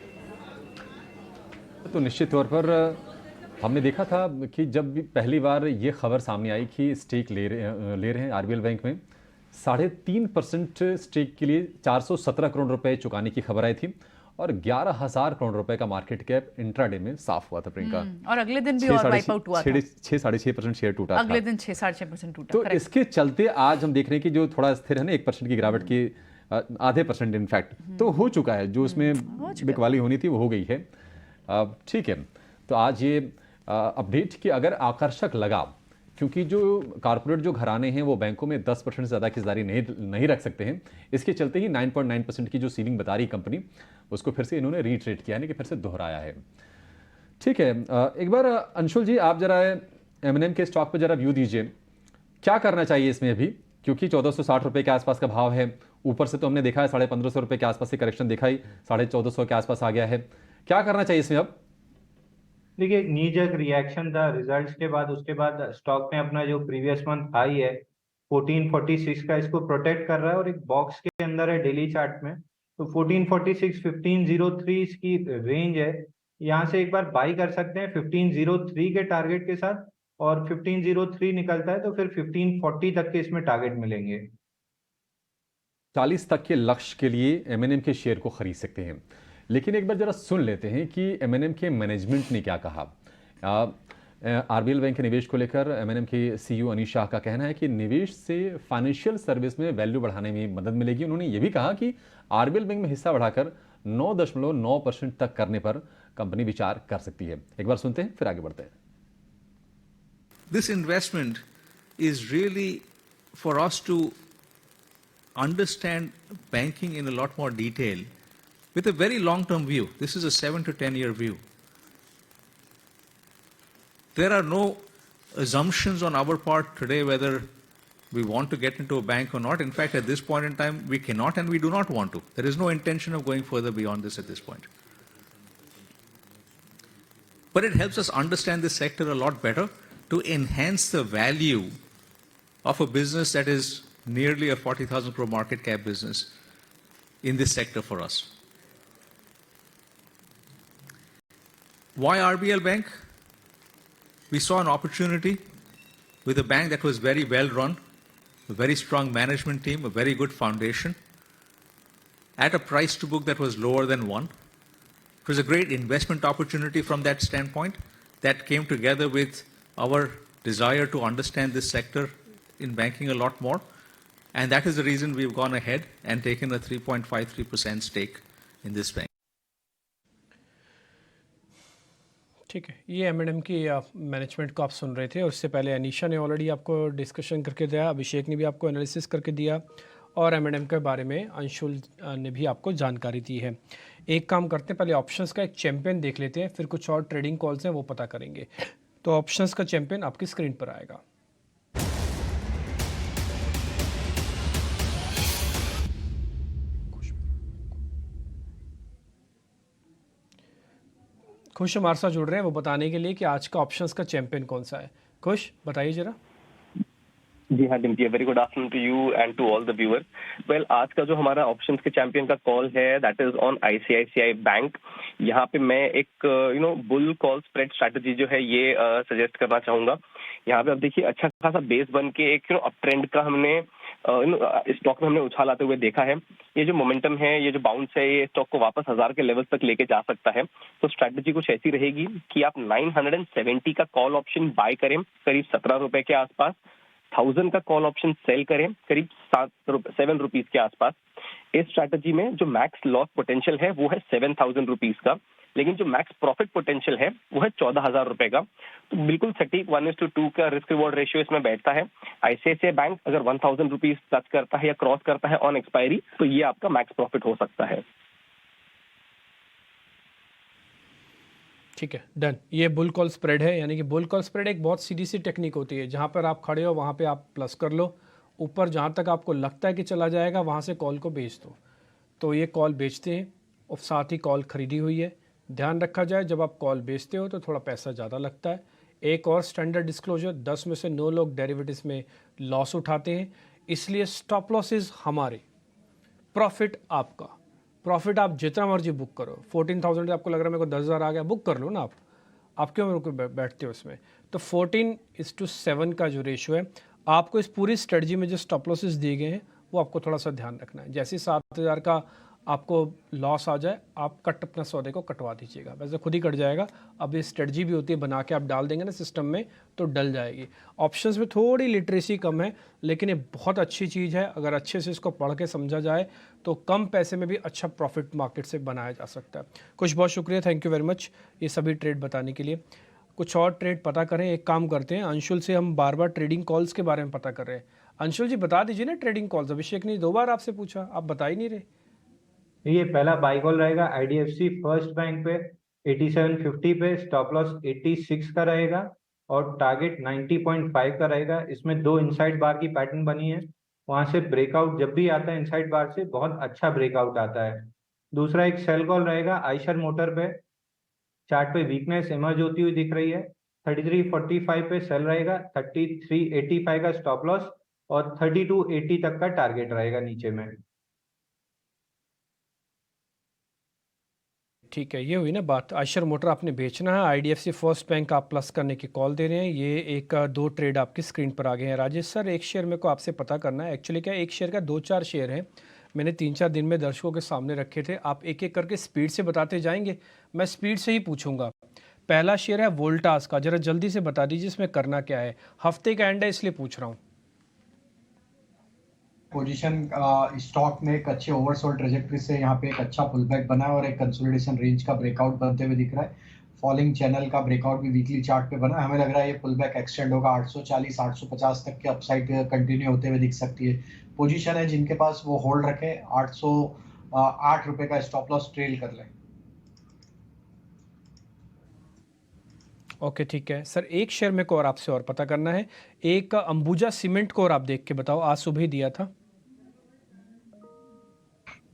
तो निश्चित तौर पर हमने देखा था कि जब भी पहली बार ये खबर सामने आई कि स्टेक ले रहे हैं आरबीएल बैंक में, 3.5% स्टेक के लिए 417 करोड़ रुपए चुकाने की खबर आई थी और 11,000 करोड़ रुपए का मार्केट कैप इंट्राडे में साफ हुआ था प्रियंका। और अगले दिन भी और वाइप आउट हुआ था। 6.5% शेयर टूटा था। अगले दिन 6.5% टूटा। तो इसके चलते आज हम देख रहे हैं कि जो थोड़ा स्थिर है ना, 1% की गिरावट की, आधे % इनफैक्ट तो हो चुका है। जो उसमें बिकवाली होनी थी वो हो गई है। ठीक है, तो आज ये अपडेट कि अगर आकर्षक लगा, क्योंकि जो कारपोरेट जो घराने हैं वो बैंकों में 10% से ज़्यादा की हिस्सेदारी नहीं रख सकते हैं, इसके चलते ही 9.9% की जो सीलिंग बता रही कंपनी, उसको फिर से इन्होंने रीट्रेट किया, यानी कि फिर से दोहराया है। ठीक है, एक बार अंशुल जी आप जरा एमएनएम के स्टॉक पर जरा व्यू दीजिए, क्या करना चाहिए इसमें अभी, क्योंकि 1460 रुपये के आसपास का भाव है। ऊपर से तो हमने देखा है 1550 रुपये के आसपास से करेक्शन दिखाई, 1450 के आसपास आ गया है। क्या करना चाहिए इसमें अब? देखिए, नीजक रिएक्शन था रिजल्ट्स के बाद, उसके बाद स्टॉक ने अपना जो प्रीवियस मंथ हाई है 1446 का, इसको प्रोटेक्ट कर रहा है और एक बॉक्स के अंदर है डेली चार्ट में। तो 1446 1503 इसकी रेंज है। यहाँ से एक बार बाई कर सकते हैं 1503 के टारगेट के साथ, और 1503 निकलता है तो फिर 1540 तक के इसमें टारगेट मिलेंगे। 40 तक के लक्ष्य के लिए एमएनएम के शेयर को खरीद सकते हैं। लेकिन एक बार जरा सुन लेते हैं कि एमएनएम के मैनेजमेंट ने क्या कहा। आरबीएल बैंक के निवेश को लेकर एमएनएम के सीईओ अनीश शाह का कहना है कि निवेश से फाइनेंशियल सर्विस में वैल्यू बढ़ाने में मदद मिलेगी। उन्होंने ये भी कहा कि आरबीएल बैंक में हिस्सा बढ़ाकर 9.9% तक करने पर कंपनी विचार कर सकती है। एक बार सुनते हैं, फिर आगे बढ़ते हैं। This investment is really for us to understand banking in a lot more detail with a very long-term view. This is a 7 to 10 year view. There are no assumptions on our part today whether we want to get into a bank or not. In fact, at this point in time, we cannot and we do not want to. There is no intention of going further beyond this at this point. But it helps us understand this sector a lot better to enhance the value of a business that is nearly a 40,000 crore market cap business in this sector for us. Why RBL Bank? We saw an opportunity with a bank that was very well run, a very strong management team, a very good foundation, at a price to book that was lower than 1. It was a great investment opportunity from that standpoint that came together with our desire to understand this sector in banking a lot more. And that is the reason we've gone ahead and taken a 3.53% stake in this bank. ठीक है, ये MNM की management को आप सुन रहे थे और उससे पहले अनीशा ने ऑलरेडी आपको डिस्कशन करके दिया, अभिषेक ने भी आपको एनालिसिस करके दिया और M&M के बारे में अंशुल ने भी आपको जानकारी दी है। एक काम करते हैं, पहले ऑप्शंस का एक चैंपियन देख लेते हैं, फिर कुछ और ट्रेडिंग कॉल्स हैं वो पता करेंगे। तो ऑप्शंस का चैंपियन आपकी स्क्रीन पर आएगा। खुश हमारे साथ जुड़ रहे हैं वो बताने के लिए कि आज का ऑप्शंस का चैंपियन कौन सा है। खुश, बताइए जरा। जी हाँ Dimpy, very good afternoon to you and to all the viewers. Well, आज का जो हमारा ऑप्शंस के चैंपियन का कॉल है that is on ICICI bank. यहाँ पे मैं एक बुल कॉल स्प्रेड स्ट्रैटेजी जो है ये सजेस्ट करना चाहूंगा। यहाँ पे अब देखिए अच्छा खासा बेस बन के एक अप ट्रेंड का हमने स्टॉक में हमने उछाल आते हुए देखा है। ये जो मोमेंटम है, ये जो बाउंस है, ये स्टॉक को वापस 1000 के लेवल्स तक लेके जा सकता है। तो स्ट्रैटेजी कुछ ऐसी रहेगी कि आप 970 का कॉल ऑप्शन बाय करें करीब 17 रुपए के आसपास, 1000 का कॉल ऑप्शन सेल करें करीब 7 रुपीज के आसपास। इस स्ट्रैटेजी में जो मैक्स लॉस पोटेंशियल है वो है 7000 रुपीज का, लेकिन जो मैक्स प्रॉफिट पोटेंशियल है वो है 14,000 रुपए का। तो बिल्कुल सटीक 1:2 का रिस्क रिवॉर्ड रेशियो इसमें बैठता है। आईसीआईसीआई बैंक अगर 1000 रुपीज टच करता है या क्रॉस करता है ऑन एक्सपायरी तो ये आपका मैक्स प्रॉफिट हो सकता है। ठीक है, डन। ये बुल कॉल स्प्रेड है, यानी कि बुल कॉल स्प्रेड एक बहुत सीधी सी टेक्निक होती है। जहाँ पर आप खड़े हो वहाँ पे आप प्लस कर लो, ऊपर जहाँ तक आपको लगता है कि चला जाएगा वहाँ से कॉल को बेच दो। तो ये कॉल बेचते हैं और साथ ही कॉल खरीदी हुई है। ध्यान रखा जाए जब आप कॉल बेचते हो तो थोड़ा पैसा ज़्यादा लगता है। एक और स्टैंडर्ड डिस्क्लोजर, 10 में से 9 लोग डेरिवेटिव्स में लॉस उठाते हैं, इसलिए स्टॉप लॉसेस हमारे, प्रॉफिट आपका। प्रॉफिट आप जितना मर्जी बुक करो। 14,000 आपको लग रहा है मेरे को 10,000 आ गया, बुक कर लो ना आप क्यों मेरे को बैठते हो इसमें। तो 14:7 का जो रेशियो है, आपको इस पूरी स्ट्रेटजी में जो स्टॉप लॉसेस दिए गए हैं वो आपको थोड़ा सा ध्यान रखना है। जैसे 7,000 का आपको लॉस आ जाए आप कट अपना सौदे को कटवा दीजिएगा, वैसे खुद ही कट जाएगा। अब ये स्ट्रेटजी भी होती है, बना के आप डाल देंगे ना सिस्टम में तो डल जाएगी। ऑप्शंस में थोड़ी लिटरेसी कम है, लेकिन ये बहुत अच्छी चीज़ है। अगर अच्छे से इसको पढ़ के समझा जाए तो कम पैसे में भी अच्छा प्रॉफिट मार्केट से बनाया जा सकता है। कुछ बहुत शुक्रिया, थैंक यू वेरी मच ये सभी ट्रेड बताने के लिए। कुछ और ट्रेड पता करें, एक काम करते हैं, अंशुल से हम बार बार ट्रेडिंग कॉल्स के बारे में पता कर रहे हैं। अंशुल जी बता दीजिए ना ट्रेडिंग कॉल्स। अभिषेक ने 2 बार आपसे पूछा, आप बता ही नहीं रहे। ये पहला बाई कॉल रहेगा आईडीएफसी फर्स्ट बैंक पे 8750 पे, स्टॉप लॉस 86 का रहेगा और टारगेट 90.5 का रहेगा। इसमें 2 इनसाइड बार की पैटर्न बनी है, वहां से ब्रेकआउट जब भी आता है इनसाइड बार से बहुत अच्छा ब्रेकआउट आता है। दूसरा एक सेल कॉल रहेगा आइशर मोटर पे, चार्ट पे वीकनेस इमर्ज होती हुई दिख रही है। 3345 पे सेल रहेगा, 3385 का स्टॉप लॉस और 3280 तक का टारगेट रहेगा नीचे में। ठीक है, ये हुई ना बात। आयशर मोटर आपने बेचना है, आईडीएफसी फर्स्ट बैंक आप प्लस करने की कॉल दे रहे हैं। ये एक 2 ट्रेड आपकी स्क्रीन पर आ गए हैं। राजेश सर, एक शेयर मेरे को आपसे पता करना है। एक्चुअली क्या एक शेयर का 2-4 शेयर हैं, मैंने 3-4 दिन में दर्शकों के सामने रखे थे। आप एक एक करके स्पीड से बताते जाएंगे, मैं स्पीड से ही पूछूंगा। पहला शेयर है वोल्टास का, जरा जल्दी से बता दीजिए इसमें करना क्या है। हफ्ते का एंड है इसलिए पूछ रहा हूँ। पोजीशन स्टॉक में एक अच्छे ओवरसोल्ड ट्रेजेक्टरी से यहाँ पे एक अच्छा पुलबैक बना है और एक कंसोलिडेशन रेंज का ब्रेकआउट बनते हुए दिख रहा है। फॉलिंग चैनल का ब्रेकआउट भी वीकली चार्ट पे बना है। हमें लग रहा है ये पुलबैक एक्सटेंड होगा, 840 850 तक के अपसाइड कंटिन्यू होते हुए दिख सकती है। पोजीशन है जिनके पास वो होल्ड रखे, 808 रुपए का स्टॉप लॉस ट्रेल कर लें। ओके ठीक है सर, एक शेयर मेरे को और आपसे और पता करना है। एक अंबुजा सीमेंट को और आप देख के बताओ, आज सुबह ही दिया था।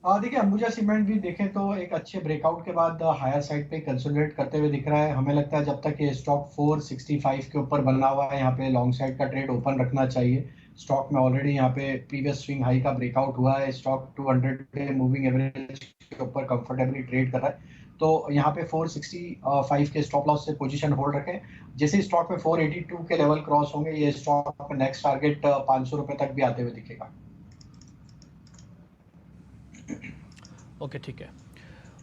देखिए अंबुजा सीमेंट भी देखें तो एक अच्छे ब्रेकआउट के बाद हायर साइड पे कंसोलिडेट करते हुए दिख रहा है। हमें लगता है जब तक ये स्टॉक 465 के ऊपर बना हुआ है, यहाँ पे लॉन्ग साइड का ट्रेड ओपन रखना चाहिए। स्टॉक में ऑलरेडी यहाँ पे प्रीवियस स्विंग हाई का ब्रेकआउट हुआ है। स्टॉक 200 डे मूविंग एवरेज के ऊपर कंफर्टेबली ट्रेड कर रहा है, तो यहाँ पे 465 के स्टॉप लॉस से पोजीशन होल्ड रखें। जैसे स्टॉक में 482 के लेवल क्रॉस होंगे, ये स्टॉक में नेक्स्ट टारगेट 500 रुपए तक भी आते हुए दिखेगा। ओके ठीक है,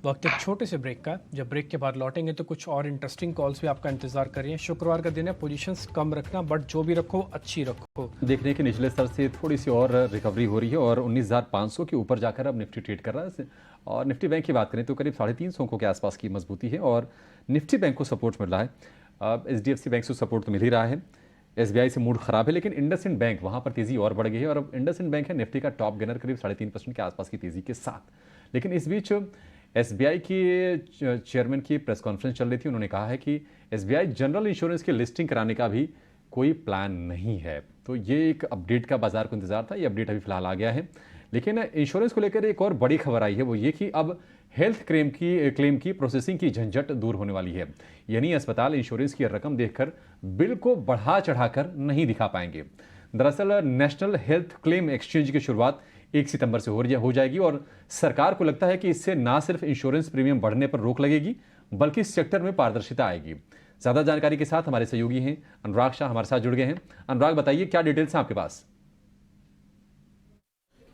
वक्त एक छोटे से ब्रेक का। जब ब्रेक के बाद लौटेंगे तो कुछ और इंटरेस्टिंग कॉल्स भी आपका इंतजार करिए। शुक्रवार का दिन है, पोजीशंस कम रखना, बट जो भी रखो अच्छी रखो। देखने के निचले स्तर से थोड़ी सी और रिकवरी हो रही है और 19,500 के ऊपर जाकर अब निफ्टी ट्रेड कर रहा है। और निफ्टी बैंक की बात करें तो करीब 350 अंकों के आसपास की मजबूती है और निफ्टी बैंक को सपोर्ट मिल रहा है। अब HDFC बैंक से सपोर्ट तो मिल ही रहा है। एसबीआई से मूड खराब है, लेकिन इंडसइंड बैंक वहां पर तेजी और बढ़ गई है और अब इंडसइंड बैंक है निफ्टी का टॉप गेनर करीब 3.5% के आसपास की तेजी के साथ। लेकिन इस बीच एसबीआई की चेयरमैन की प्रेस कॉन्फ्रेंस चल रही थी। उन्होंने कहा है कि एसबीआई जनरल इंश्योरेंस की लिस्टिंग कराने का भी कोई प्लान नहीं है। तो ये एक अपडेट का बाजार को इंतजार था, ये अपडेट अभी फिलहाल आ गया है। लेकिन इंश्योरेंस को लेकर एक और बड़ी खबर आई है, वो ये कि अब हेल्थ क्लेम की प्रोसेसिंग की झंझट दूर होने वाली है। यानी अस्पताल इंश्योरेंस की रकम देखकर बिल को बढ़ा चढ़ाकर नहीं दिखा पाएंगे। दरअसल नेशनल हेल्थ क्लेम एक्सचेंज की शुरुआत 1 सितंबर से हो जाएगी और सरकार को लगता है कि इससे ना सिर्फ इंश्योरेंस प्रीमियम बढ़ने पर रोक लगेगी, बल्कि इस सेक्टर में पारदर्शिता आएगी। ज्यादा जानकारी के साथ हमारे सहयोगी हैं अनुराग शाह, हमारे साथ जुड़ गए हैं। अनुराग, बताइए क्या डिटेल्स हैं आपके पास?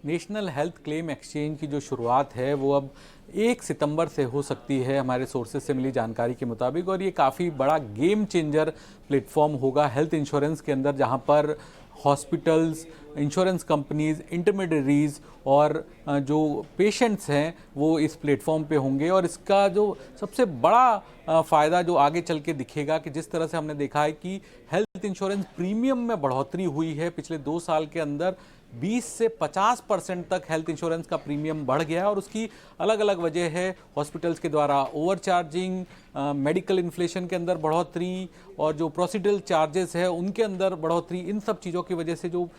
नेशनल हेल्थ क्लेम एक्सचेंज की जो शुरुआत है वो अब 1 सितंबर से हो सकती है हमारे सोर्सेज से मिली जानकारी के मुताबिक, और ये काफ़ी बड़ा गेम चेंजर प्लेटफॉर्म होगा हेल्थ इंश्योरेंस के अंदर, जहां पर हॉस्पिटल्स, इंश्योरेंस कंपनीज, इंटरमीडियरीज और जो पेशेंट्स हैं वो इस प्लेटफॉर्म पे होंगे। और इसका जो सबसे बड़ा फ़ायदा जो आगे चल के दिखेगा कि जिस तरह से हमने देखा है कि हेल्थ इंश्योरेंस प्रीमियम में बढ़ोतरी हुई है पिछले 2 साल के अंदर, 20 से 50% तक हेल्थ इंश्योरेंस का प्रीमियम बढ़ गया है और उसकी अलग अलग वजह है। हॉस्पिटल्स के द्वारा ओवरचार्जिंग, मेडिकल इन्फ्लेशन के अंदर बढ़ोतरी और जो प्रोसीड्यूरल चार्जेस है उनके अंदर बढ़ोतरी, इन सब चीज़ों की वजह से जो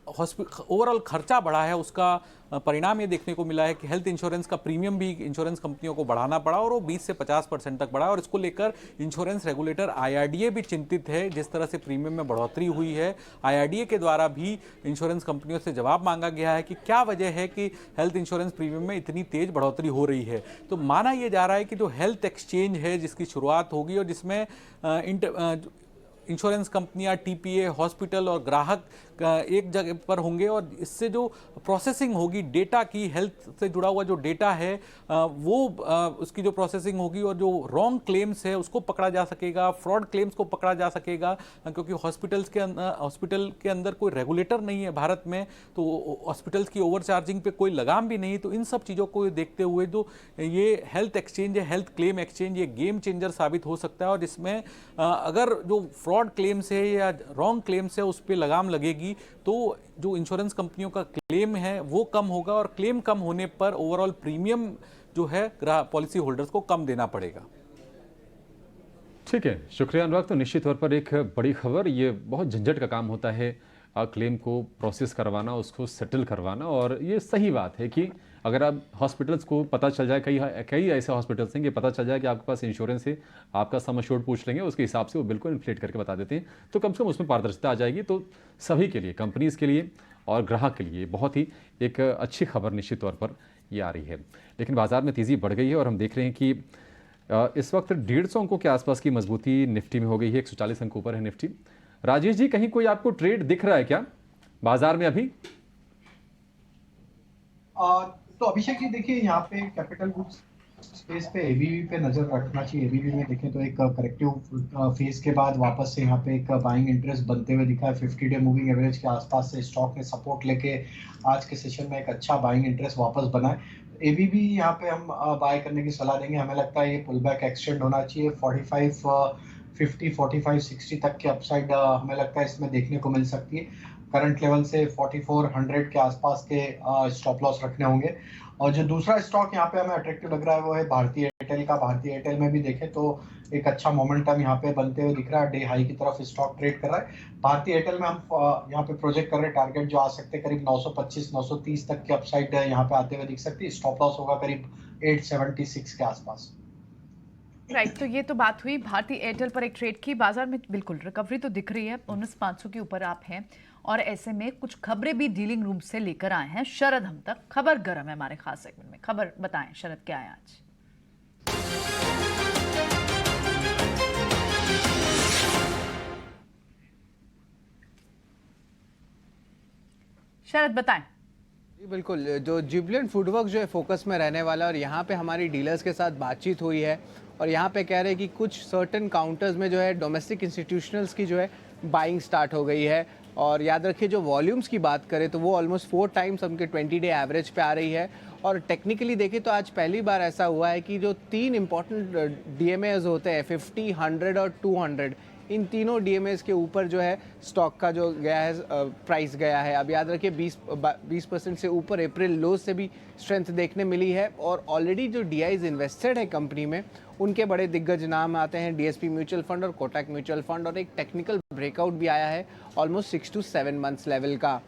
ओवरऑल खर्चा बढ़ा है उसका परिणाम ये देखने को मिला है कि हेल्थ इंश्योरेंस का प्रीमियम भी इंश्योरेंस कंपनियों को बढ़ाना पड़ा और वो 20 से 50% तक बढ़ा। और इसको लेकर इंश्योरेंस रेगुलेटर IRDA भी चिंतित है। जिस तरह से प्रीमियम में बढ़ोतरी हुई है, IRDA के द्वारा भी इंश्योरेंस कंपनियों से जवाब मांगा गया है कि क्या वजह है कि हेल्थ इंश्योरेंस प्रीमियम में इतनी तेज बढ़ोतरी हो रही है। तो माना यह जा रहा है कि जो हेल्थ एक्सचेंज है जिसकी शुरुआत होगी और जिसमें इंश्योरेंस कंपनियां, TPA, हॉस्पिटल और ग्राहक एक जगह पर होंगे और इससे जो प्रोसेसिंग होगी डेटा की, हेल्थ से जुड़ा हुआ जो डेटा है वो उसकी जो प्रोसेसिंग होगी और जो रॉन्ग क्लेम्स है उसको पकड़ा जा सकेगा, फ्रॉड क्लेम्स को पकड़ा जा सकेगा। क्योंकि हॉस्पिटल के अंदर कोई रेगुलेटर नहीं है भारत में, तो हॉस्पिटल्स की ओवरचार्जिंग पे कोई लगाम भी नहीं। तो इन सब चीज़ों को देखते हुए जो ये हेल्थ एक्सचेंज है, हेल्थ क्लेम एक्सचेंज, ये गेम चेंजर साबित हो सकता है। और जिसमें अगर जो फ्रॉड क्लेम्स है या रॉन्ग क्लेम्स है उस पर लगाम लगेगी तो जो इंश्योरेंस कंपनियों का क्लेम है वो कम होगा और क्लेम कम होने पर ओवरऑल प्रीमियम जो है पॉलिसी होल्डर्स को कम देना पड़ेगा। ठीक है, शुक्रिया अनुराग। तो निश्चित तौर पर एक बड़ी खबर, ये बहुत झंझट का काम होता है क्लेम को प्रोसेस करवाना, उसको सेटल करवाना। और ये सही बात है कि अगर आप हॉस्पिटल्स को पता चल जाए, कई ऐसे हॉस्पिटल्स हैं कि पता चल जाए कि आपके पास इंश्योरेंस है, आपका सम एश्योर्ड पूछ लेंगे, उसके हिसाब से वो बिल्कुल इन्फ्लेट करके बता देते हैं। तो कम से कम उसमें पारदर्शिता आ जाएगी। तो सभी के लिए, कंपनीज के लिए और ग्राहक के लिए बहुत ही एक अच्छी खबर निश्चित तौर पर ये आ रही है। लेकिन बाजार में तेज़ी बढ़ गई है और हम देख रहे हैं कि इस वक्त 150 अंकों के आसपास की मजबूती निफ्टी में हो गई है। 140 अंक ऊपर है निफ्टी। राजेश जी, कहीं कोई आपको ट्रेड दिख रहा है क्या बाजार में अभी? तो अभिषेक जी देखिए, यहाँ पे कैपिटल गुड्स स्पेस पे एबीवी पे नजर रखना चाहिए। एबीवी में देखें तो एक करेक्टिव फेज के बाद वापस से यहाँ पे एक बाइंग इंटरेस्ट बनते हुए दिखा है। 50 डे मूविंग एवरेज के आसपास से स्टॉक ने सपोर्ट लेके आज के सेशन में एक अच्छा बाइंग इंटरेस्ट वापस बना है। एबीवी यहाँ पे हम बाय करने की सलाह देंगे। हमें लगता है ये पुल बैक एक्सटेंड होना चाहिए। 45, 50, 45, 60 तक के अपसाइड हमें लगता है इसमें देखने को मिल सकती है। करंट लेवल से 4400 के आसपास के स्टॉप लॉस रखने होंगे। और जो दूसरा स्टॉक यहाँ पे हमें अट्रैक्टिव लग रहा है वो है भारतीय एयरटेल का। भारतीय एयरटेल में भी देखें तो एक अच्छा मोमेंटम यहाँ पे बनते हुए दिख रहा है। डे हाई की तरफ स्टॉक ट्रेड कर रहा है। भारतीय एयरटेल में हम यहाँ पे प्रोजेक्ट कर रहे हैं टारगेट जो आ सकते हैं करीब 925, 930 तक के अपसाइड यहाँ पे आते हुए दिख सकती है। स्टॉप लॉस होगा करीब 876 के आसपास। राइट, तो ये तो बात हुई भारतीय एयरटेल पर एक ट्रेड की। बाजार में बिल्कुल रिकवरी तो दिख रही है, 19,500 के ऊपर आप हैं और ऐसे में कुछ खबरें भी डीलिंग रूम से लेकर आए हैं शरद हम तक। खबर गर्म है हमारे खास सेगमेंट में। खबर बताएं शरद, क्या है आज? शरद बताएं। जी बिल्कुल, जो जुबिलेंट फूडवर्क जो है फोकस में रहने वाला है और यहाँ पे हमारी डीलर्स के साथ बातचीत हुई है और यहाँ पे कह रहे हैं कि कुछ सर्टेन काउंटर्स में जो है डोमेस्टिक इंस्टीट्यूशनल्स की जो है बाइंग स्टार्ट हो गई है। और याद रखिए जो वॉल्यूम्स की बात करें तो वो ऑलमोस्ट 4 टाइम्स हमके 20 डे एवरेज पे आ रही है। और टेक्निकली देखें तो आज पहली बार ऐसा हुआ है कि जो 3 इंपॉर्टेंट DMAs होते हैं 50, 100 और 200, इन तीनों डीएमएस के ऊपर जो है स्टॉक का जो गया है प्राइस गया है। अब याद रखिए 20% से ऊपर अप्रैल लो से भी स्ट्रेंथ देखने मिली है और ऑलरेडी जो डीआईज इन्वेस्टेड है कंपनी में उनके बड़े दिग्गज नाम आते हैं डीएसपी म्यूचुअल फंड और कोटक म्यूचुअल फंड, और एक टेक्निकल ब्रेकआउट भी आया है ऑलमोस्ट 6 to 7 मंथ्स लेवल का।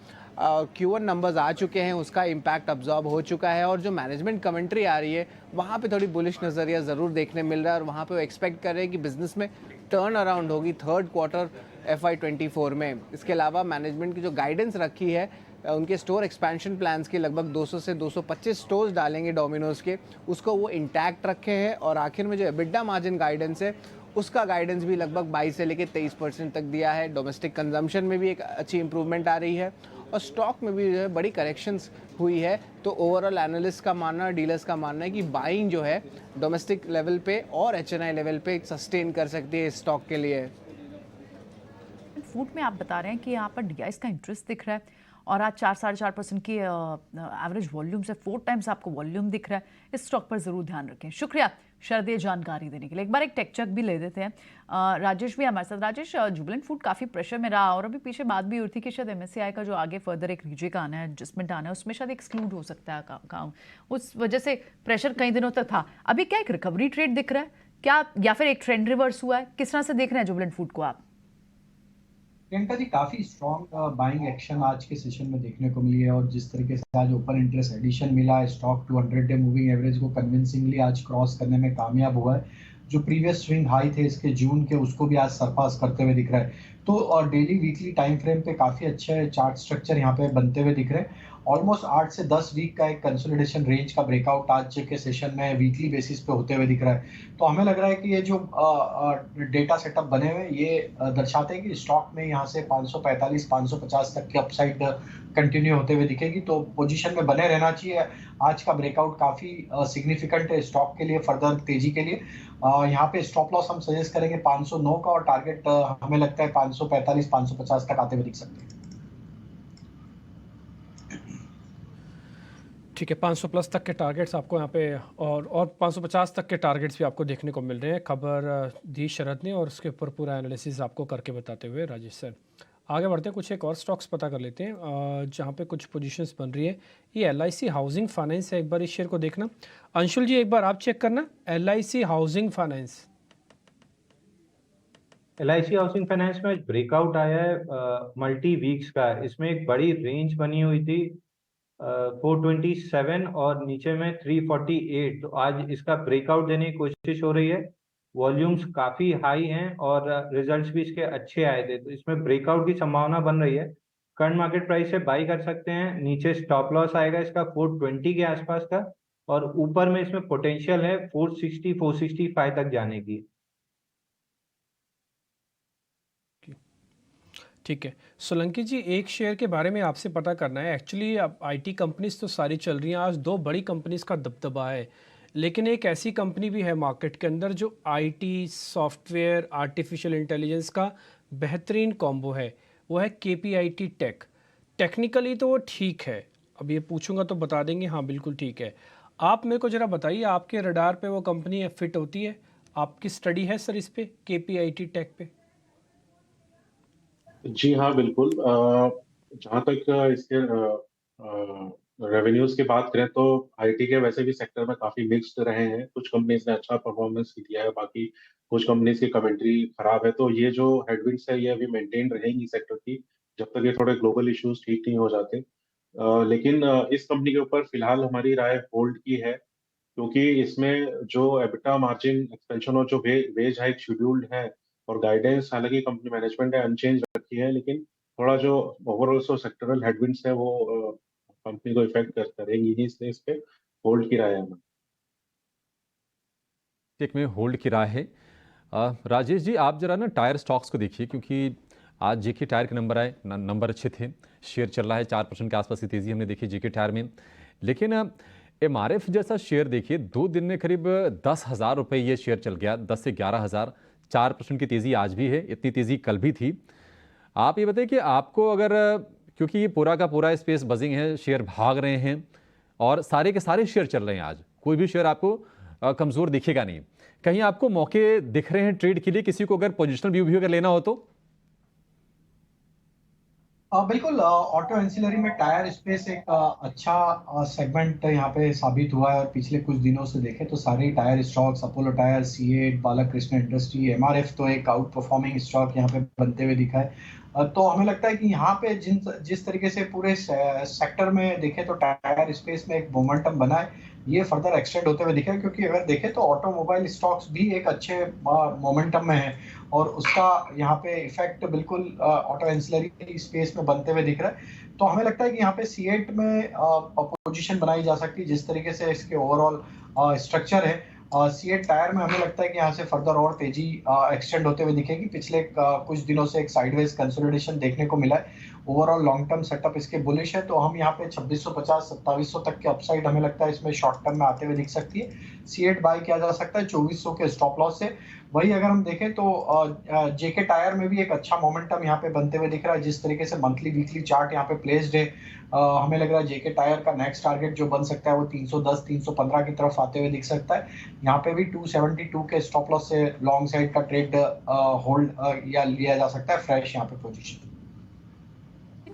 Q1 नंबर्स आ चुके हैं, उसका इम्पैक्ट अब्जॉर्ब हो चुका है और जो मैनेजमेंट कमेंट्री आ रही है वहाँ पे थोड़ी बुलिश नज़रिया ज़रूर देखने मिल रहा है और वहाँ पे वो एक्सपेक्ट कर रहे हैं कि बिजनेस में टर्न अराउंड होगी थर्ड क्वार्टर FY24 में। इसके अलावा मैनेजमेंट की जो गाइडेंस रखी है उनके स्टोर एक्सपेंशन प्लान्स के लगभग 200 से 225 स्टोर्स डालेंगे डोमिनोज के, उसको वो इंटैक्ट रखे हैं। और आखिर में जो एबिटा मार्जिन गाइडेंस है उसका गाइडेंस भी लगभग 22 से लेकर 23% तक दिया है। डोमेस्टिक कंजम्पशन में भी एक अच्छी इंप्रूवमेंट आ रही है और स्टॉक में भी जो है बड़ी करेक्शंस हुई है। तो ओवरऑल एनालिस्ट का मानना, डीलर्स का मानना है कि बाइंग जो है डोमेस्टिक लेवल पे और HNI लेवल पे सस्टेन कर सकती है इस स्टॉक के लिए। फूड में आप बता रहे हैं कि यहाँ पर डीआईएस का इंटरेस्ट दिख रहा है और आज 4-4.5% की एवरेज वॉल्यूम से 4 टाइम्स आपको वॉल्यूम दिख रहा है। इस स्टॉक पर ज़रूर ध्यान रखें। शुक्रिया शरद ये जानकारी देने के लिए। एक बार एक टेक चेक भी ले देते हैं। राजेश भी हमारे साथ। राजेश, जुबिलेंट फूड काफ़ी प्रेशर में रहा और अभी पीछे बात भी हो रही थी कि शायद MSCI का जो आगे फर्दर एक रीजे का आना है, एडजस्टमेंट आना है, उसमें शायद एक्सक्लूड हो सकता है काम। उस वजह से प्रेशर कई दिनों तक था। अभी क्या एक रिकवरी ट्रेड दिख रहा है क्या, या फिर एक ट्रेंड रिवर्स हुआ है? किस तरह से देख रहे हैं जुबिलेंट फूड को आप? प्रियंका जी, काफी स्ट्रॉन्ग बाइंग एक्शन आज के सेशन में देखने को मिली है और जिस तरीके से आज ओपन इंटरेस्ट एडिशन मिला है, स्टॉक 200 डे मूविंग एवरेज को कन्विंसिंगली आज क्रॉस करने में कामयाब हुआ है। जो प्रीवियस स्विंग हाई थे इसके जून के, उसको भी आज सरपास करते हुए दिख रहा है। तो और डेली वीकली टाइम फ्रेम पे काफी अच्छे चार्ट स्ट्रक्चर यहाँ पे बनते हुए दिख रहे हैं। ऑलमोस्ट 8 से 10 वीक का एक कंसोलिडेशन रेंज का ब्रेकआउट आज के सेशन में वीकली बेसिस पे होते हुए दिख रहा है। तो हमें लग रहा है कि ये जो डेटा सेटअप बने हुए ये दर्शाते हैं कि स्टॉक में यहाँ से 545-550 तक की अपसाइड कंटिन्यू होते हुए दिखेगी। तो पोजीशन में बने रहना चाहिए। आज का ब्रेकआउट काफी सिग्निफिकेंट है स्टॉक के लिए, फर्दर तेजी के लिए। यहाँ पे स्टॉप लॉस हम सजेस्ट करेंगे 509 का और टारगेट हमें लगता है 545-550 तक आते हुए दिख सकते हैं। ठीक है, 500 प्लस तक के टारगेट्स आपको यहाँ पे और 550 तक के टारगेट्स भी आपको देखने को मिल रहे हैं। खबर दी शरद ने और उसके ऊपर पूरा एनालिसिस आपको करके बताते हुए राजेश सर। आगे बढ़ते हैं, कुछ एक और स्टॉक्स पता कर लेते हैं जहाँ पे कुछ पोजीशंस बन रही है। ये LIC हाउसिंग फाइनेंस है, एक बार इस शेयर को देखना। अंशुल जी एक बार आप चेक करना, LIC housing finance. LIC housing finance में ब्रेकआउट आया है मल्टी वीक्स का। इसमें एक बड़ी रेंज बनी हुई थी 427 और नीचे में 348। तो आज इसका ब्रेकआउट देने की कोशिश हो रही है। वॉल्यूम्स काफ़ी हाई हैं और रिजल्ट्स भी इसके अच्छे आए थे, तो इसमें ब्रेकआउट की संभावना बन रही है। करंट मार्केट प्राइस से बाई कर सकते हैं। नीचे स्टॉप लॉस आएगा इसका 420 के आसपास का और ऊपर में इसमें पोटेंशियल है 460-465 तक जाने की। ठीक है सोलंकी जी, एक शेयर के बारे में आपसे पता करना है। एक्चुअली अब IT कंपनीज तो सारी चल रही हैं, आज 2 बड़ी कंपनीज का दबदबा है, लेकिन एक ऐसी कंपनी भी है मार्केट के अंदर जो IT, सॉफ्टवेयर, आर्टिफिशियल इंटेलिजेंस का बेहतरीन कॉम्बो है, वो है KPIT टेक। टेक्निकली तो वो ठीक है, अब ये पूछूंगा तो बता देंगे हाँ बिल्कुल ठीक है। आप मेरे को ज़रा बताइए, आपके रडार पे वो कंपनी फिट होती है? आपकी स्टडी है सर इस पे, KPIT टेक पे? जी हाँ, बिल्कुल। जहाँ तक इसके रेवेन्यूज की बात करें तो IT के वैसे भी सेक्टर में काफी मिक्स्ड रहे हैं। कुछ कंपनीज ने अच्छा परफॉर्मेंस दिया है, बाकी कुछ कंपनीज की कमेंट्री खराब है। तो ये जो हेडविंड्स है ये अभी मेंटेन रहेंगी सेक्टर की जब तक ये थोड़े ग्लोबल इश्यूज ठीक नहीं हो जाते। लेकिन इस कंपनी के ऊपर फिलहाल हमारी राय होल्ड की है, क्योंकि इसमें जो एबिटा मार्जिन एक्सपेंशन और जो वेज हाइक शेड्यूल्ड है और गाइडेंस हालांकि कंपनी मैनेजमेंट ने अनचेंज रखी है, लेकिन थोड़ा जो ओवरऑल सो सेक्टरल हेडविंड्स है वो कंपनी को इफेक्ट करेंगी ही, इसलिए इस पे होल्ड की राय है हमें। एक में होल्ड की राय है। राजेश जी आप जरा ना टायर स्टॉक्स को देखिए, क्योंकि आज JK टायर के नंबर आए, नंबर अच्छे थे, शेयर चल रहा है 4% के आसपास की तेज़ी हमने देखी JK टायर में। लेकिन MRF जैसा शेयर देखिए, 2 दिन में करीब 10,000 रुपये ये शेयर चल गया, 10 से 11,000, 4% की तेज़ी आज भी है, इतनी तेज़ी कल भी थी। आप ये बताइए कि आपको अगर, क्योंकि ये पूरा का पूरा स्पेस बजिंग है, शेयर भाग रहे हैं और सारे के सारे शेयर चल रहे हैं, आज कोई भी शेयर आपको कमज़ोर दिखेगा नहीं, कहीं आपको मौके दिख रहे हैं ट्रेड के लिए, किसी को अगर पोजिशनल व्यू भी अगर लेना हो तो? बिल्कुल, ऑटो एंसिलरी में टायर स्पेस एक अच्छा सेगमेंट यहाँ पे साबित हुआ है, और पिछले कुछ दिनों से देखें तो सारे ही tyre stocks, Apollo tyre, C8, Balkrishna industry, MRF तो एक आउट परफॉर्मिंग स्टॉक यहाँ पे बनते हुए दिखा है। तो हमें लगता है कि यहाँ पे जिस तरीके से पूरे सेक्टर में देखें तो टायर स्पेस में एक मोमेंटम बना है, ये फर्दर एक्सटेंड होते हुए दिखा है, क्योंकि अगर देखें तो ऑटोमोबाइल स्टॉक्स भी एक अच्छे मोमेंटम में है, और उसका यहाँ पे इफेक्ट बिल्कुल ऑटो एंसिलरी स्पेस में बनते हुए दिख रहा है। तो हमें लगता है कि यहाँ पे C8 में पोजीशन बनाई जा सकती है, जिस तरीके से इसके ओवरऑल स्ट्रक्चर है। C8 टायर में हमें लगता है कि यहाँ से फर्दर और तेजी एक्सटेंड होते हुए दिखेगी। पिछले कुछ दिनों से एक साइडवेज कंसोलिडेशन देखने को मिला है। ओवरऑल लॉन्ग टर्म सेटअप इसके बुलिश है, तो हम यहाँ पे 2650 2700 तक के अपसाइड हमें लगता है इसमें शॉर्ट टर्म में आते हुए दिख सकती है। C8 बाय किया जा सकता है 2400 के स्टॉप लॉस से। वही अगर हम देखें तो JK टायर में भी एक अच्छा मोमेंटम यहाँ पे बनते हुए दिख रहा है, जिस तरीके से मंथली वीकली चार्ट यहाँ पे प्लेस्ड है। हमें लग रहा है JK टायर का नेक्स्ट टारगेट जो बन सकता है वो 310 315 की तरफ आते हुए दिख सकता है। यहाँ पे भी 272 के स्टॉप लॉस से लॉन्ग साइड का ट्रेड होल्ड या लिया जा सकता है फ्रेश यहाँ पे पोजीशन।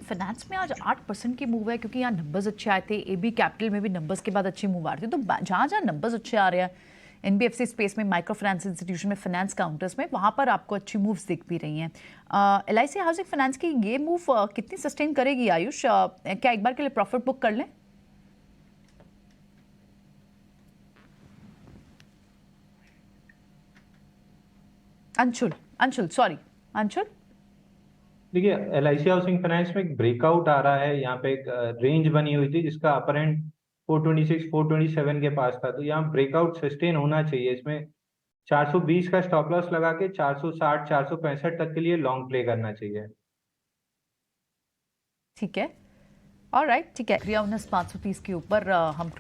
फाइनेंस में आज 8% की मूव है, क्योंकि यहाँ नंबर्स अच्छे आए थे। AB कैपिटल में भी नंबर्स के बाद अच्छी मूव आ रही थी। तो जहाँ जहाँ नंबर्स अच्छे आ रहे हैं, NBFC स्पेस में, माइक्रो फाइनेंस इंस्टीट्यूशन में, फाइनेंस काउंटर्स में, वहाँ पर आपको अच्छी मूव्स दिख भी रही हैं। LIC हाउसिंग फाइनेंस की ये मूव कितनी सस्टेन करेगी आयुष? क्या एक बार के लिए प्रॉफिट बुक कर लें? अंशुल देखिए, LIC हाउसिंग फाइनेंस में एक ब्रेकआउट आ रहा है। यहाँ पे एक रेंज बनी हुई थी जिसका अपर एंड 426 427 के पास था, तो यहाँ ब्रेकआउट सस्टेन होना चाहिए। इसमें 420 का स्टॉप लॉस लगा के 460 465 तक के लिए लॉन्ग प्ले करना चाहिए। ठीक है, ऑलराइट, ठीक है। 530 के ऊपर हम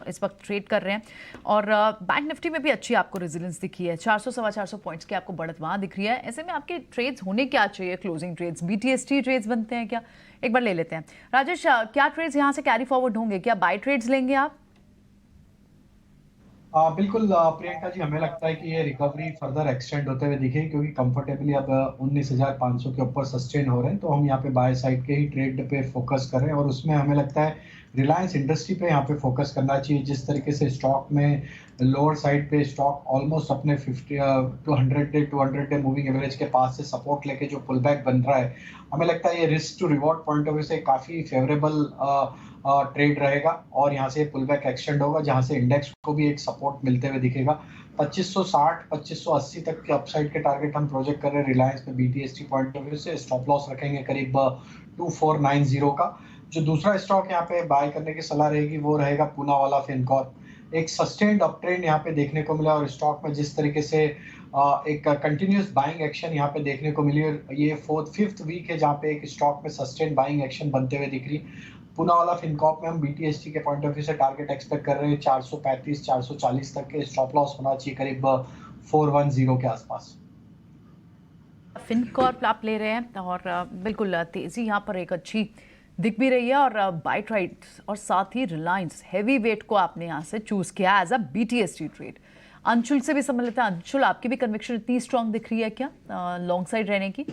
इस वक्त ट्रेड कर रहे हैं, और बैंक निफ्टी में भी अच्छी आपको रेजिलेंस दिखी है। 400 सवा 400 पॉइंट्स की आपको बढ़त वहाँ दिख रही है। ऐसे में आपके ट्रेड्स होने क्या चाहिए? क्लोजिंग ट्रेड्स, BTST ट्रेड्स बनते हैं क्या? एक बार ले लेते हैं। राजेश, क्या ट्रेड्स यहाँ से कैरी फॉरवर्ड होंगे? क्या बाय ट्रेड्स लेंगे आप? बिल्कुल प्रियंका जी, हमें लगता है कि ये रिकवरी फर्दर एक्सटेंड होते हुए दिखे, क्योंकि कंफर्टेबली अब 19,500 के ऊपर सस्टेन हो रहे हैं। तो हम यहाँ पे बाय साइड के ही ट्रेड पे फोकस कर रहे हैं, और उसमें हमें लगता है रिलायंस इंडस्ट्री पे यहाँ पे फोकस करना चाहिए। जिस तरीके से स्टॉक में लोअर साइड पे स्टॉक ऑलमोस्ट अपने 200 डे मूविंग एवरेज के पास से सपोर्ट लेके जो पुल बैक बन रहा है, हमें लगता है ये risk to reward point of view से काफी फेवरेबल ट्रेड रहेगा, और यहाँ से पुल बैक एक्सटेंड होगा, जहाँ से इंडेक्स को भी एक सपोर्ट मिलते हुए दिखेगा। 2560 2580 तक के अपसाइड के टारगेट हम प्रोजेक्ट कर रहे हैं रिलायंस में BTST पॉइंट ऑफ व्यू से। स्टॉप लॉस रखेंगे करीब 2490 का। जो दूसरा स्टॉक यहाँ पे बाय करने की सलाह रहेगी वो रहेगा पूनावाला फिनकॉर्प। एक सस्टेन्ड अप ट्रेंड यहाँ पे देखने को मिला, और स्टॉक में जिस तरीके से एक कंटिन्यूस बाइंग एक्शन यहाँ पे देखने को मिली, और ये 5th वीक है जहाँ पे एक स्टॉक में सस्टेन्ड बाइंग एक्शन बनते हुए दिख रही। पूनावाला फिनकॉर्प में हम BTST के पॉइंट ऑफ व्यू से टारगेट एक्सपेक्ट कर रहे हैं 435 440 तक के। स्टॉप लॉस होना चाहिए करीब 410 के आसपास। फिनकॉर्प आप ले रहे हैं, और बिल्कुल तेजी यहाँ पर एक अच्छी दिख भी रही है, और बाय ट्रेड्स और साथ ही रिलायंस हैवी वेट को आपने यहाँ से चूज किया as a BTST trade. Anshul से भी समझ लेते हैं। अंशुल, आपकी भी कन्विक्शन इतनी स्ट्रांग दिख रही है क्या लॉन्ग साइड रहने की?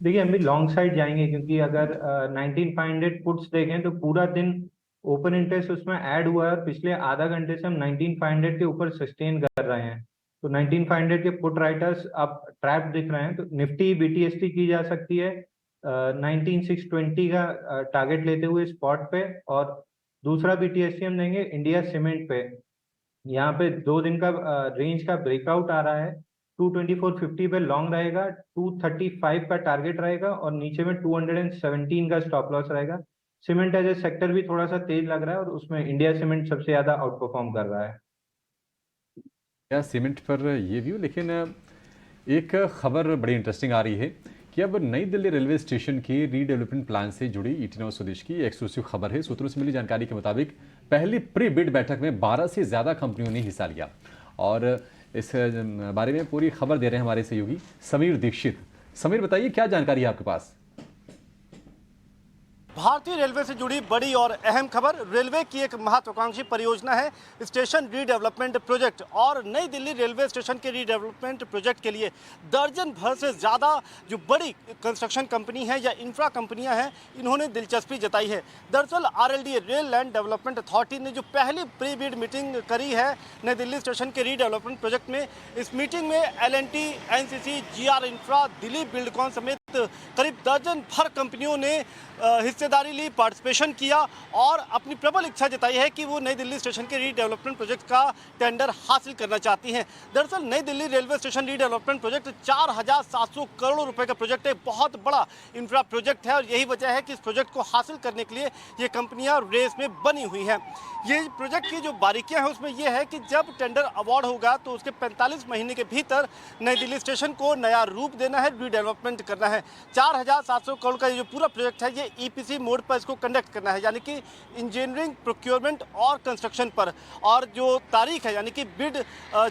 देखिए, हम भी लॉन्ग साइड जाएंगे, क्योंकि अगर 19500 पुट्स देखें तो पूरा दिन ओपन इंटरेस्ट उसमें ऐड हुआ है, और पिछले आधा घंटे से हम 19500 के ऊपर सस्टेन कर रहे हैं। तो 19500 के पुट राइटर्स अब ट्रैप दिख रहे हैं। तो निफ्टी BTST की जा सकती है 19620 का टारगेट लेते हुए स्पॉट पे, और दूसरा BTST हम देंगे इंडिया सीमेंट पे। यहाँ पे 2 दिन का रेंज का ब्रेकआउट आ रहा है। 224.50 पे लॉन्ग रहेगा, 235 का टारगेट रहेगा, और नीचे में 217 का स्टॉप लॉस रहेगा। सीमेंट एज ए सेक्टर भी थोड़ा सा तेज लग रहा है, और उसमें इंडिया सीमेंट सबसे ज्यादा आउट परफॉर्म कर रहा है। क्या सीमेंट पर ये व्यू? लेकिन एक खबर बड़ी इंटरेस्टिंग आ रही है कि अब नई दिल्ली रेलवे स्टेशन के रीडेवलपमेंट प्लान से जुड़ी ET9 स्वदेश की एक्सक्लूसिव खबर है। सूत्रों से मिली जानकारी के मुताबिक पहली प्री बिड बैठक में 12 से ज़्यादा कंपनियों ने हिस्सा लिया, और इस बारे में पूरी खबर दे रहे हैं हमारे सहयोगी समीर दीक्षित। समीर, बताइए क्या जानकारी है आपके पास? भारतीय रेलवे से जुड़ी बड़ी और अहम खबर। रेलवे की एक महत्वाकांक्षी परियोजना है स्टेशन रीडेवलपमेंट प्रोजेक्ट, और नई दिल्ली रेलवे स्टेशन के रीडेवलपमेंट प्रोजेक्ट के लिए दर्जन भर से ज़्यादा जो बड़ी कंस्ट्रक्शन कंपनी है या इंफ्रा कंपनियां हैं, इन्होंने दिलचस्पी जताई है। दरअसल RLD rail land development authority ने जो पहली प्री बिड मीटिंग करी है नई दिल्ली स्टेशन के रीडेवलपमेंट प्रोजेक्ट में, इस मीटिंग में L&T, NCC, GR infra, Dilip Buildcon समेत करीब दर्जन भर कंपनियों ने हिस्सेदारी ली, पार्टिसिपेशन किया और अपनी प्रबल इच्छा जताई है कि वो नई दिल्ली स्टेशन के रीडेवलपमेंट प्रोजेक्ट का टेंडर हासिल करना चाहती हैं। दरअसल नई Delhi railway station redevelopment project 4700 crore रुपए का प्रोजेक्ट है, बहुत बड़ा इंफ्रा प्रोजेक्ट है, और यही वजह है कि इस प्रोजेक्ट को हासिल करने के लिए ये कंपनियां रेस में बनी हुई हैं। ये प्रोजेक्ट की जो बारीकियां हैं उसमें यह है कि जब टेंडर अवार्ड होगा तो उसके 45 महीने के भीतर नई दिल्ली स्टेशन को नया रूप देना है, रीडेवलपमेंट करना है। 4700 करोड़ का ये जो पूरा प्रोजेक्ट है, ये EPC मोड पर इसको कंडक्ट करना है, यानी कि इंजीनियरिंग, प्रोक्योरमेंट और कंस्ट्रक्शन पर। और जो तारीख है, यानी कि बिड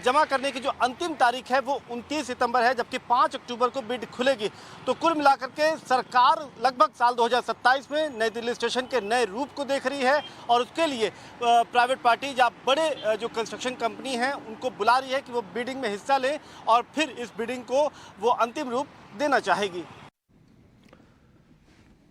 जमा करने की जो अंतिम तारीख है वो 29 सितंबर है, जबकि 5 अक्टूबर को बिड खुलेगी। तो कुल मिलाकर के सरकार लगभग साल 2027 में नई दिल्ली स्टेशन के नए रूप को देख रही है, और उसके लिए प्राइवेट पार्टी या बड़े जो कंस्ट्रक्शन कंपनी हैं उनको बुला रही है कि वो बिडिंग में हिस्सा लें और फिर इस बिडिंग को वो अंतिम रूप देना चाहेगी।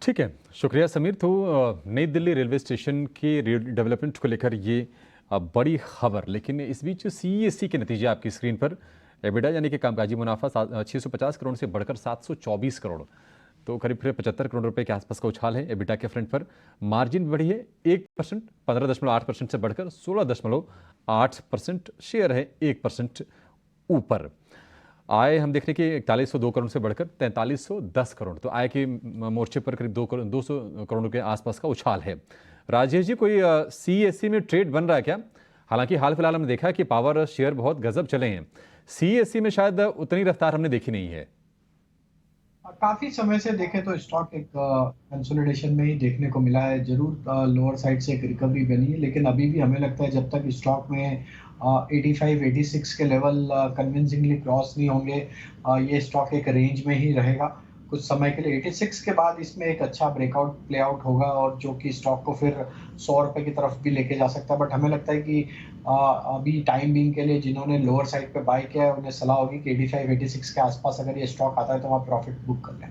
ठीक है, शुक्रिया समीर। तो नई दिल्ली रेलवे स्टेशन के डेवलपमेंट को लेकर ये बड़ी खबर, लेकिन इस बीच CESC के नतीजे आपकी स्क्रीन पर। एबिडा यानी कि कामकाजी मुनाफा 650 करोड़ से बढ़कर 724 करोड़, तो करीब 75 करोड़ रुपए के आसपास का उछाल है। एबिडा के फ्रंट पर मार्जिन बढ़ी है 1%, 15.8% से बढ़कर 16.8%। शेयर है 1% ऊपर। आय हम देखने की 4102 करोड़ से बढ़कर 4310 करोड़, तो आय के मोर्चे पर करीब 200 करोड़ के आसपास का उछाल है। राजेश जी, कोई CESC में ट्रेड बन रहा है क्या? हालांकि हाल फिलहाल हमने देखा कि पावर शेयर बहुत गजब चले हैं, CESC में शायद उतनी रफ्तार हमने देखी नहीं है। काफी समय से देखें तो स्टॉक एक कंसोलिडेशन में ही देखने को मिला है। जरूर लोअर साइड से एक रिकवरी बनी है, लेकिन अभी भी हमें लगता है जब तक स्टॉक में 85-86 के लेवल कन्विंसिंगली क्रॉस नहीं होंगे, ये स्टॉक एक रेंज में ही रहेगा कुछ समय के लिए। 86 के बाद इसमें एक अच्छा ब्रेकआउट प्ले आउट होगा, और जो कि स्टॉक को फिर 100 रुपए की तरफ भी लेके जा सकता है। बट हमें लगता है कि अभी टाइम बिंग के लिए जिन्होंने लोअर साइड पे बाय किया है उन्हें सलाह होगी कि 85-86 के आसपास अगर ये स्टॉक आता है तो वहाँ प्रॉफिट बुक कर लें।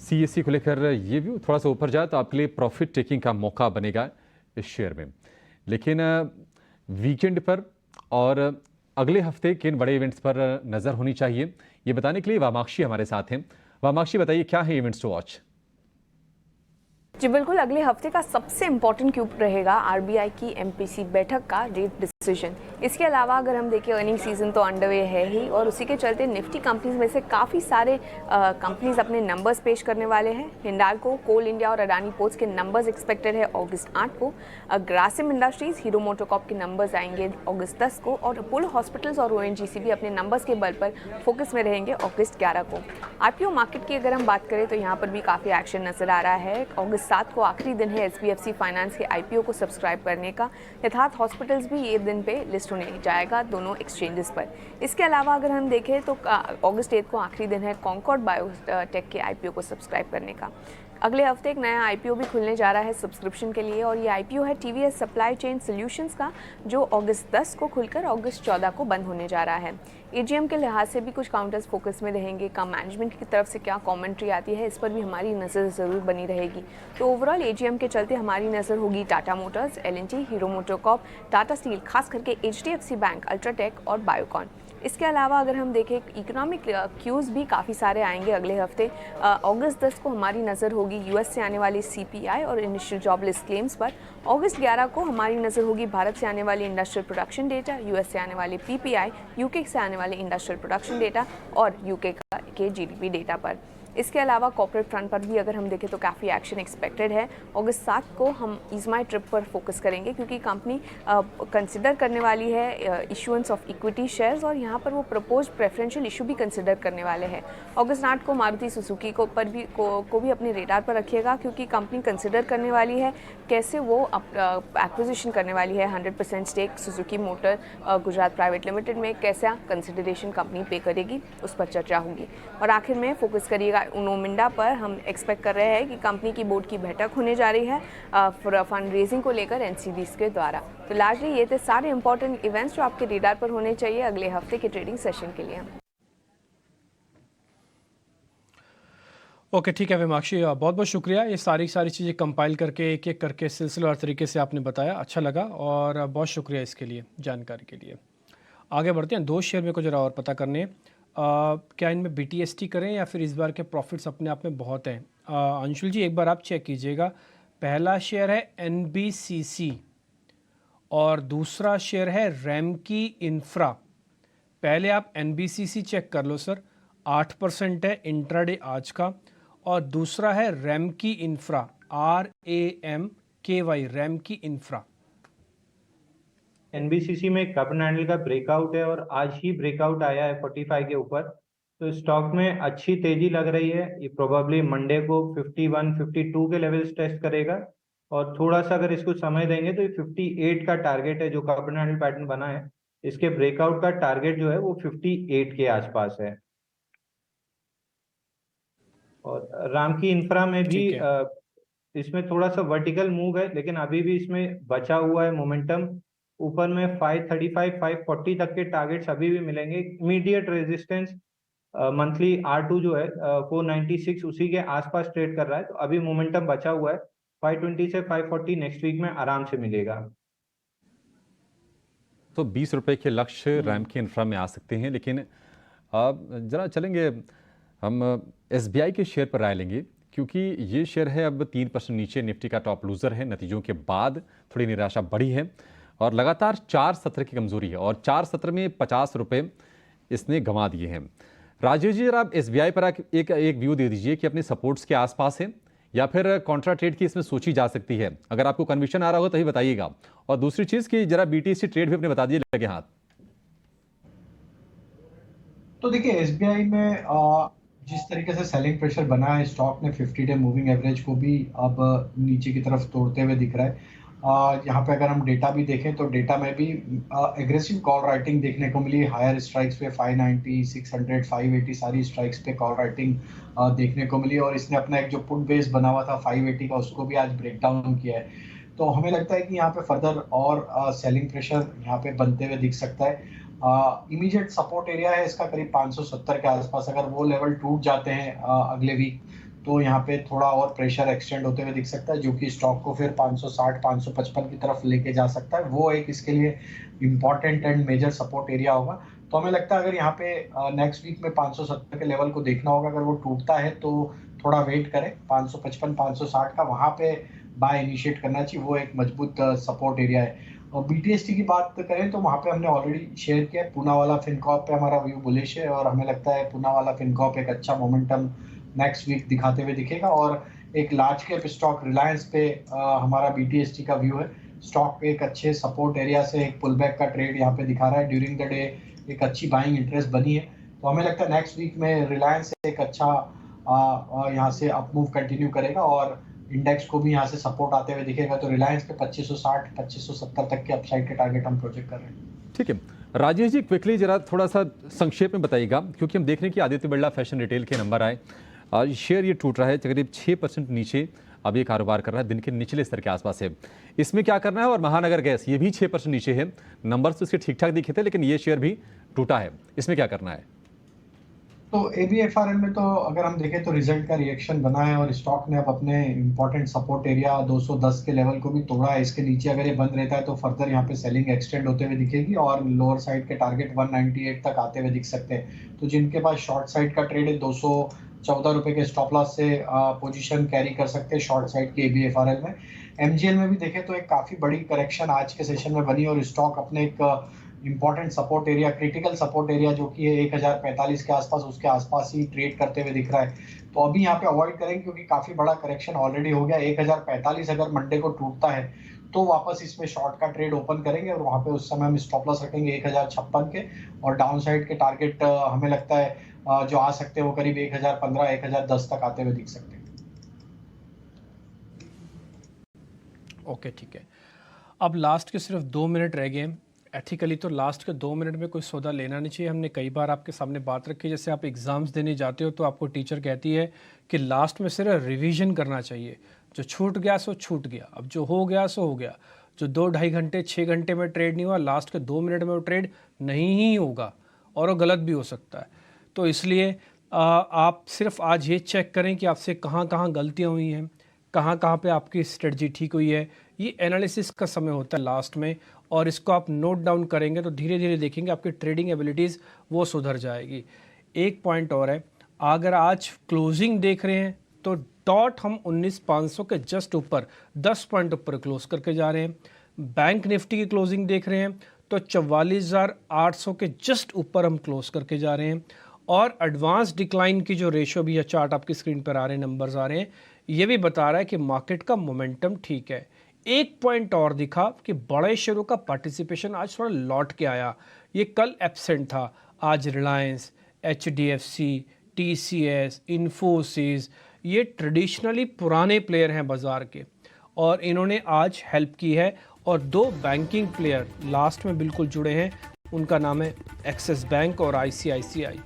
CESC को लेकर ये भी थोड़ा सा ऊपर जाए तो आपके लिए प्रॉफिट टेकिंग का मौका बनेगा इस शेयर में। लेकिन वीकेंड पर और अगले हफ्ते किन बड़े इवेंट्स पर नज़र होनी चाहिए, ये बताने के लिए वामाक्षी हमारे साथ हैं। वामाक्षी, बताइए क्या है इवेंट्स टू वॉच? जी बिल्कुल, अगले हफ्ते का सबसे इम्पोर्टेंट क्यों रहेगा RBI की MPC बैठक का रेट डिसीजन। इसके अलावा अगर हम देखें अर्निंग सीजन तो अंडरवे है ही, और उसी के चलते निफ्टी कंपनीज में से काफ़ी सारे कंपनीज अपने नंबर्स पेश करने वाले हैं। हिंडाल्को, कोल इंडिया और अडानी पोर्ट्स के नंबर्स एक्सपेक्टेड है अगस्त 8 को। ग्रासिम इंडस्ट्रीज, हीरो मोटोकॉर्प के नंबर्स आएंगे अगस्त 10 को, और अपोलो हॉस्पिटल्स और ONGC भी अपने नंबर्स के बल पर फोकस में रहेंगे अगस्त 11 को। IPO मार्केट की अगर हम बात करें तो यहाँ पर भी काफ़ी एक्शन नजर आ रहा है। अगस्त 7 को आखिरी दिन है SBFC फाइनेंस के IPO को सब्सक्राइब करने का। यथार्थ हॉस्पिटल्स भी ये दिन पे लिस्ट होने जाएगा दोनों एक्सचेंजेस पर। इसके अलावा अगर हम देखें तो अगस्त 8 को आखिरी दिन है कॉन्कॉर्ड बायोटेक के IPO को सब्सक्राइब करने का। अगले हफ्ते एक नया IPO भी खुलने जा रहा है सब्सक्रिप्शन के लिए, और ये IPO है TVS सप्लाई चेन सॉल्यूशंस का, जो अगस्त 10 को खुलकर अगस्त 14 को बंद होने जा रहा है। AGM के लिहाज से भी कुछ काउंटर्स फोकस में रहेंगे। कम मैनेजमेंट की तरफ से क्या कमेंट्री आती है, इस पर भी हमारी नज़र ज़रूर बनी रहेगी। तो ओवरऑल AGM के चलते हमारी नज़र होगी Tata Motors, L&T, hero MotoCorp, Tata steel, खास करके HDFC बैंक, अल्ट्राटेक और बायोकॉन। इसके अलावा अगर हम देखें इकोनॉमिक क्यूज़ भी काफ़ी सारे आएंगे अगले हफ्ते। अगस्त 10 को हमारी नज़र होगी US से आने वाली CPI और इनिशियल जॉबलेस क्लेम्स पर। अगस्त 11 को हमारी नज़र होगी भारत से आने वाली इंडस्ट्रियल प्रोडक्शन डेटा, US से आने वाले PPI, UK से आने वाले इंडस्ट्रियल प्रोडक्शन डेटा और UK के GDP डेटा पर। इसके अलावा कॉर्पोरेट फ्रंट पर भी अगर हम देखें तो काफ़ी एक्शन एक्सपेक्टेड है। अगस्त 7 को हम इज़माई ट्रिप पर फोकस करेंगे, क्योंकि कंपनी कंसिडर करने वाली है इशुएंस ऑफ इक्विटी शेयर्स, और यहाँ पर वो प्रपोज प्रेफरेंशियल इशू भी कंसिडर करने वाले हैं। अगस्त 8 को मारुति सुजुकी को भी अपने रेडार पर रखिएगा, क्योंकि कंपनी कंसिडर करने वाली है कैसे वो एक्विजिशन करने वाली है 100% stake Suzuki Motor Gujarat Private Limited में। कैसा कंसिडरेशन कंपनी पे करेगी उस पर चर्चा होगी। और आखिर में फोकस करिएगा उनो मिंडा पर हम एक्सपेक्ट कर रहे हैं कि कंपनी की बोर्ड की बैठक होने जा रही है फंड रेजिंग को लेकर एनसीडीज के द्वारा। तो लार्जली ये थे सारे इंपॉर्टेंट इवेंट्स जो आपके रेडार पर होने चाहिए अगले हफ्ते के ट्रेडिंग सेशन के लिए। ओके ठीक है विमाक्षी, बहुत बहुत शुक्रिया। ये सारी चीज़ें कंपाइल करके एक एक करके सिलसिलेवार तरीके से आपने बताया, अच्छा लगा और बहुत शुक्रिया इसके लिए, जानकारी के लिए। आगे बढ़ते हैं, 2 शेयर में को जरा और पता करने, क्या इनमें BTST करें या फिर इस बार के प्रॉफिट्स अपने आप में बहुत हैं। अंशुल जी एक बार आप चेक कीजिएगा। पहला शेयर है NBCC और दूसरा शेयर है रैमकी इंफ्रा। पहले आप NBCC चेक कर लो सर, 8% है इंट्राडे आज का, और दूसरा है Ramky infra, RAMKY, Ramky infra. NBCC में कैपिटल हैंडल का ब्रेकआउट है और आज ही ब्रेकआउट आया है 45 के ऊपर, तो स्टॉक में अच्छी तेजी लग रही है। ये प्रोबेबली मंडे को 51, 52 के लेवल्स टेस्ट करेगा और थोड़ा सा अगर इसको समय देंगे तो ये 58 का टारगेट है जो कैपिटल हैंडल पैटर्न बना है, इसके ब्रेकआउट का टारगेट जो है वो 58 के आसपास है। और राम की इंफ्रा में भी इसमें थोड़ा सा वर्टिकल मूव है, लेकिन अभी भी इसमें बचा हुआ है मोमेंटम। ऊपर में 535, 540 तक के टारगेट्स अभी भी मिलेंगे। इमीडिएट रेजिस्टेंस मंथली R2 जो है 496 उसी के आसपास ट्रेड कर रहा है, तो अभी मोमेंटम बचा हुआ है। 520 से 540 नेक्स्ट वीक में आराम से मिलेगा। तो 20 रुपए के लक्ष्य रैम की इंफ्रा में आ सकते हैं, लेकिन अब जरा चलेंगे हम SBI के शेयर पर राय लेंगे, क्योंकि ये शेयर है अब 3% नीचे, निफ्टी का टॉप लूजर है। नतीजों के बाद थोड़ी निराशा बढ़ी है और लगातार 4 सत्र की कमजोरी है और 4 सत्र में 50 रुपए इसने गंवा दिए हैं। राजेश जी, जरा आप SBI पर एक व्यू दे दीजिए कि अपने सपोर्ट्स के आसपास है या फिर कॉन्ट्रा ट्रेड की इसमें सोची जा सकती है। अगर आपको कन्विक्शन आ रहा हो तभी बताइएगा। और दूसरी चीज कि जरा BTC ट्रेड भी अपने बता दिए लगे हाथ। तो देखिए SBI में जिस तरीके से सेलिंग प्रेशर बना है, स्टॉक ने 50 डे मूविंग एवरेज को भी अब नीचे की तरफ तोड़ते हुए दिख रहा है। यहाँ पे अगर हम डेटा भी देखें तो डेटा में भी एग्रेसिव कॉल राइटिंग देखने को मिली। हायर स्ट्राइक्स पे 590, 600, 580 सारी स्ट्राइक्स पे कॉल राइटिंग देखने को मिली और इसने अपना एक जो पुट बेस बना हुआ था 580 का, उसको भी आज ब्रेक डाउन किया है। तो हमें लगता है कि यहाँ पे फर्दर और सेलिंग प्रेशर यहाँ पे बनते हुए दिख सकता है। इमीडिएट सपोर्ट एरिया है इसका करीब 570 के आसपास। अगर वो लेवल टूट जाते हैं अगले वीक, तो यहाँ पे थोड़ा और प्रेशर एक्सटेंड होते हुए दिख सकता है, जो कि स्टॉक को फिर 560, 555 की तरफ लेके जा सकता है। वो एक इसके लिए important and major support area होगा। तो हमें लगता है अगर यहाँ पे नेक्स्ट वीक में 570 के लेवल को देखना होगा। अगर वो टूटता है तो थोड़ा वेट करें, 555, 560 का वहाँ पे बाय इनिशिएट करना चाहिए। वो एक मजबूत सपोर्ट एरिया है। और BTST की बात करें तो वहाँ पे हमने ऑलरेडी शेयर किया है, पूनावाला फिनकॉर्प पे हमारा व्यू बुलिश है और हमें लगता है पूनावाला फिनकॉर्प एक अच्छा मोमेंटम नेक्स्ट वीक दिखाते हुए दिखेगा। और एक लार्ज कैप स्टॉक रिलायंस पे हमारा BTST का व्यू है। स्टॉक एक अच्छे सपोर्ट एरिया से एक पुल बैक का ट्रेड यहाँ पे दिखा रहा है। ड्यूरिंग द डे एक अच्छी बाइंग इंटरेस्ट बनी है, तो हमें लगता है नेक्स्ट वीक में रिलायंस एक अच्छा यहाँ से अपमूव कंटिन्यू करेगा और इंडेक्स को भी यहाँ से सपोर्ट आते हुए दिखेगा। तो रिलायंस पे 2560, 2570 तक के अपसाइड के टारगेट हम प्रोजेक्ट कर रहे हैं। ठीक है राजेश जी, क्विकली जरा थोड़ा सा संक्षेप में बताइएगा, क्योंकि हम देख रहे हैं कि आदित्य बिरला फैशन रिटेल के नंबर आए, शेयर ये टूट रहा है, करीब 6% नीचे अब ये कारोबार कर रहा है, दिन के निचले स्तर के आसपास है। इसमें क्या करना है? और महानगर गैस ये भी 6% नीचे है, नंबर तो इसके ठीक ठाक दिखे थे, लेकिन ये शेयर भी टूटा है, इसमें क्या करना है? तो ABFRL में तो अगर हम देखें तो रिजल्ट का रिएक्शन बना है और स्टॉक ने अब अपने इंपॉर्टेंट सपोर्ट एरिया 210 के लेवल को भी तोड़ा है। इसके नीचे अगर ये बंद रहता है तो फर्दर यहाँ पे सेलिंग एक्सटेंड होते हुए दिखेगी और लोअर साइड के टारगेट 198 तक आते हुए दिख सकते हैं। तो जिनके पास शॉर्ट साइड का ट्रेड है 214 रुपए के स्टॉप लॉस से पोजीशन कैरी कर सकते हैं शॉर्ट साइड की ABFRL में। MGL में भी देखें तो एक काफी बड़ी करेक्शन आज के सेशन में बनी और स्टॉक अपने एक important support area, critical support area जो कि है 1045 के आसपास, उसके आसपास ही ट्रेड करते हुए दिख रहा है। तो अभी यहाँ पे अवॉइड करेंगे क्योंकि काफी बड़ा करेक्शन ऑलरेडी हो गया। 1045 अगर मंडे को टूटता है तो वापस इसमें शॉर्ट का ट्रेड ओपन करेंगे और वहां पे उस समय हम स्टॉप लॉस रखेंगे 1056 के और डाउन साइड के टारगेट हमें लगता है जो आ सकते हैं वो करीब 1015, 1010 तक आते हुए दिख सकते हैं। ओके ठीक है, अब लास्ट के सिर्फ 2 मिनट रह गए। एथिकली तो लास्ट के 2 मिनट में कोई सौदा लेना नहीं चाहिए। हमने कई बार आपके सामने बात रखी, जैसे आप एग्ज़ाम्स देने जाते हो तो आपको टीचर कहती है कि लास्ट में सिर्फ रिवीजन करना चाहिए, जो छूट गया सो छूट गया, अब जो हो गया सो हो गया। जो 2-2.5 घंटे 6 घंटे में ट्रेड नहीं हुआ, लास्ट के 2 मिनट में वो ट्रेड नहीं ही होगा और वो गलत भी हो सकता है। तो इसलिए आप सिर्फ आज ये चेक करें कि आपसे कहाँ कहाँ गलतियाँ हुई हैं, कहाँ कहाँ पे आपकी स्ट्रेटजी ठीक हुई है। ये एनालिसिस का समय होता है लास्ट में, और इसको आप नोट डाउन करेंगे तो धीरे धीरे देखेंगे आपकी ट्रेडिंग एबिलिटीज़ वो सुधर जाएगी। एक पॉइंट और है, अगर आज क्लोजिंग देख रहे हैं तो डॉट हम 19,500 के जस्ट ऊपर 10 पॉइंट ऊपर क्लोज करके जा रहे हैं। बैंक निफ्टी की क्लोजिंग देख रहे हैं तो 44,800 के जस्ट ऊपर हम क्लोज करके जा रहे हैं। और एडवांस डिक्लाइन की जो रेशियो भी है, चार्ट आपकी स्क्रीन पर आ रहे हैं, नंबर्स आ रहे हैं, ये भी बता रहा है कि मार्केट का मोमेंटम ठीक है। एक पॉइंट और दिखा कि बड़े शेयरों का पार्टिसिपेशन आज थोड़ा लौट के आया, ये कल एब्सेंट था। आज रिलायंस, HDFC, TCS, इन्फोसिस, ये ट्रेडिशनली पुराने प्लेयर हैं बाज़ार के, और इन्होंने आज हेल्प की है। और 2 बैंकिंग प्लेयर लास्ट में बिल्कुल जुड़े हैं, उनका नाम है एक्सिस बैंक और ICICI।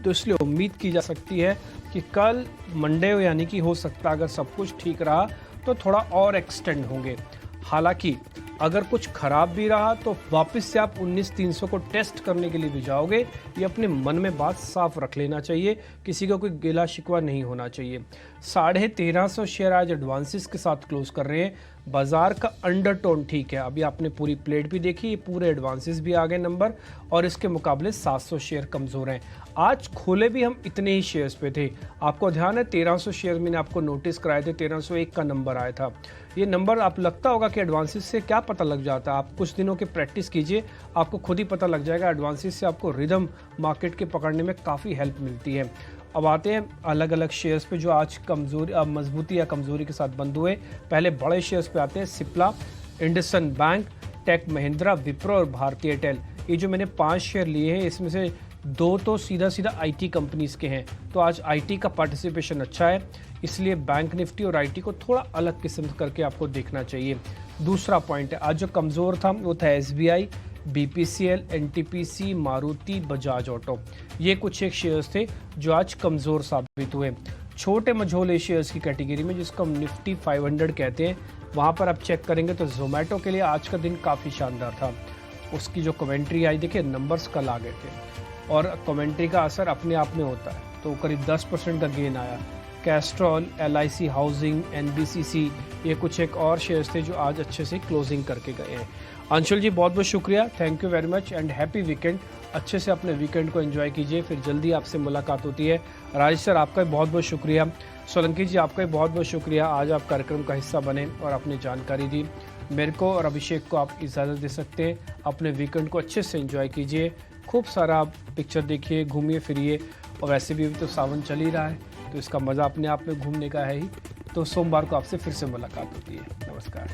तो इसलिए उम्मीद की जा सकती है कि कल मंडे यानी कि हो सकता है अगर सब कुछ ठीक रहा तो थोड़ा और एक्सटेंड होंगे। हालांकि अगर कुछ ख़राब भी रहा तो वापस से आप 19,300 को टेस्ट करने के लिए भी जाओगे, ये अपने मन में बात साफ रख लेना चाहिए, किसी का कोई गिला शिकवा नहीं होना चाहिए। 1350 शेयर आज एडवांसेस के साथ क्लोज कर रहे हैं। बाजार का अंडरटोन ठीक है, अभी आपने पूरी प्लेट भी देखी, ये पूरे एडवांसेस भी आ गए नंबर, और इसके मुकाबले 700 शेयर कमज़ोर हैं। आज खोले भी हम इतने ही शेयर्स पे थे, आपको ध्यान है 1300 शेयर मैंने आपको नोटिस कराए थे, 1301 का नंबर आया था। ये नंबर आप लगता होगा कि एडवांसेस से क्या पता लग जाता है, आप कुछ दिनों की प्रैक्टिस कीजिए, आपको खुद ही पता लग जाएगा। एडवांसेस से आपको रिदम मार्केट के पकड़ने में काफ़ी हेल्प मिलती है। अब आते हैं अलग अलग शेयर्स पे जो आज कमज़ोरी मजबूती या कमज़ोरी के साथ बंद हुए। पहले बड़े शेयर्स पे आते हैं, सिप्ला, इंडसन बैंक, टेक महिंद्रा, विप्रो और भारती एयरटेल। ये जो मैंने 5 शेयर लिए हैं, इसमें से 2 तो सीधा IT कंपनीज़ के हैं, तो आज IT का पार्टिसिपेशन अच्छा है, इसलिए बैंक निफ्टी और IT को थोड़ा अलग किस्म करके आपको देखना चाहिए। दूसरा पॉइंट है, आज जो कमज़ोर था वो था SBI, BPCL, NTPC, Maruti, Bajaj auto. ये कुछ एक शेयर्स थे जो आज कमज़ोर साबित हुए। छोटे मझोले शेयर्स की कैटेगरी में, जिसको हम निफ्टी 500 कहते हैं, वहाँ पर आप चेक करेंगे तो जोमेटो के लिए आज का दिन काफ़ी शानदार था। उसकी जो कमेंट्री आई, देखिए नंबर्स कल आ गए थे, और कमेंट्री का असर अपने आप में होता है, तो करीब 10% का गेन आया। कैस्ट्रॉल, LIC हाउसिंग, NBCC, ये कुछ एक और शेयर्स थे जो आज अच्छे से क्लोजिंग करके गए हैं। अंशुल जी बहुत बहुत शुक्रिया, thank you very much and happy weekend. अच्छे से अपने वीकेंड को एंजॉय कीजिए, फिर जल्दी आपसे मुलाकात होती है। राजेश सर आपका भी बहुत बहुत शुक्रिया, सोलंकी जी आपका भी बहुत बहुत शुक्रिया, आज आप कार्यक्रम का हिस्सा बने और अपनी जानकारी दी। मेरे को और अभिषेक को आप इजाज़त दे सकते हैं, अपने वीकेंड को अच्छे से एंजॉय कीजिए, खूब सारा आप पिक्चर देखिए, घूमिए फिरिए, और वैसे भी अभी तो सावन चल ही रहा है, तो इसका मज़ा अपने आप में घूमने का है ही। तो सोमवार को आपसे फिर से मुलाकात होती है। नमस्कार।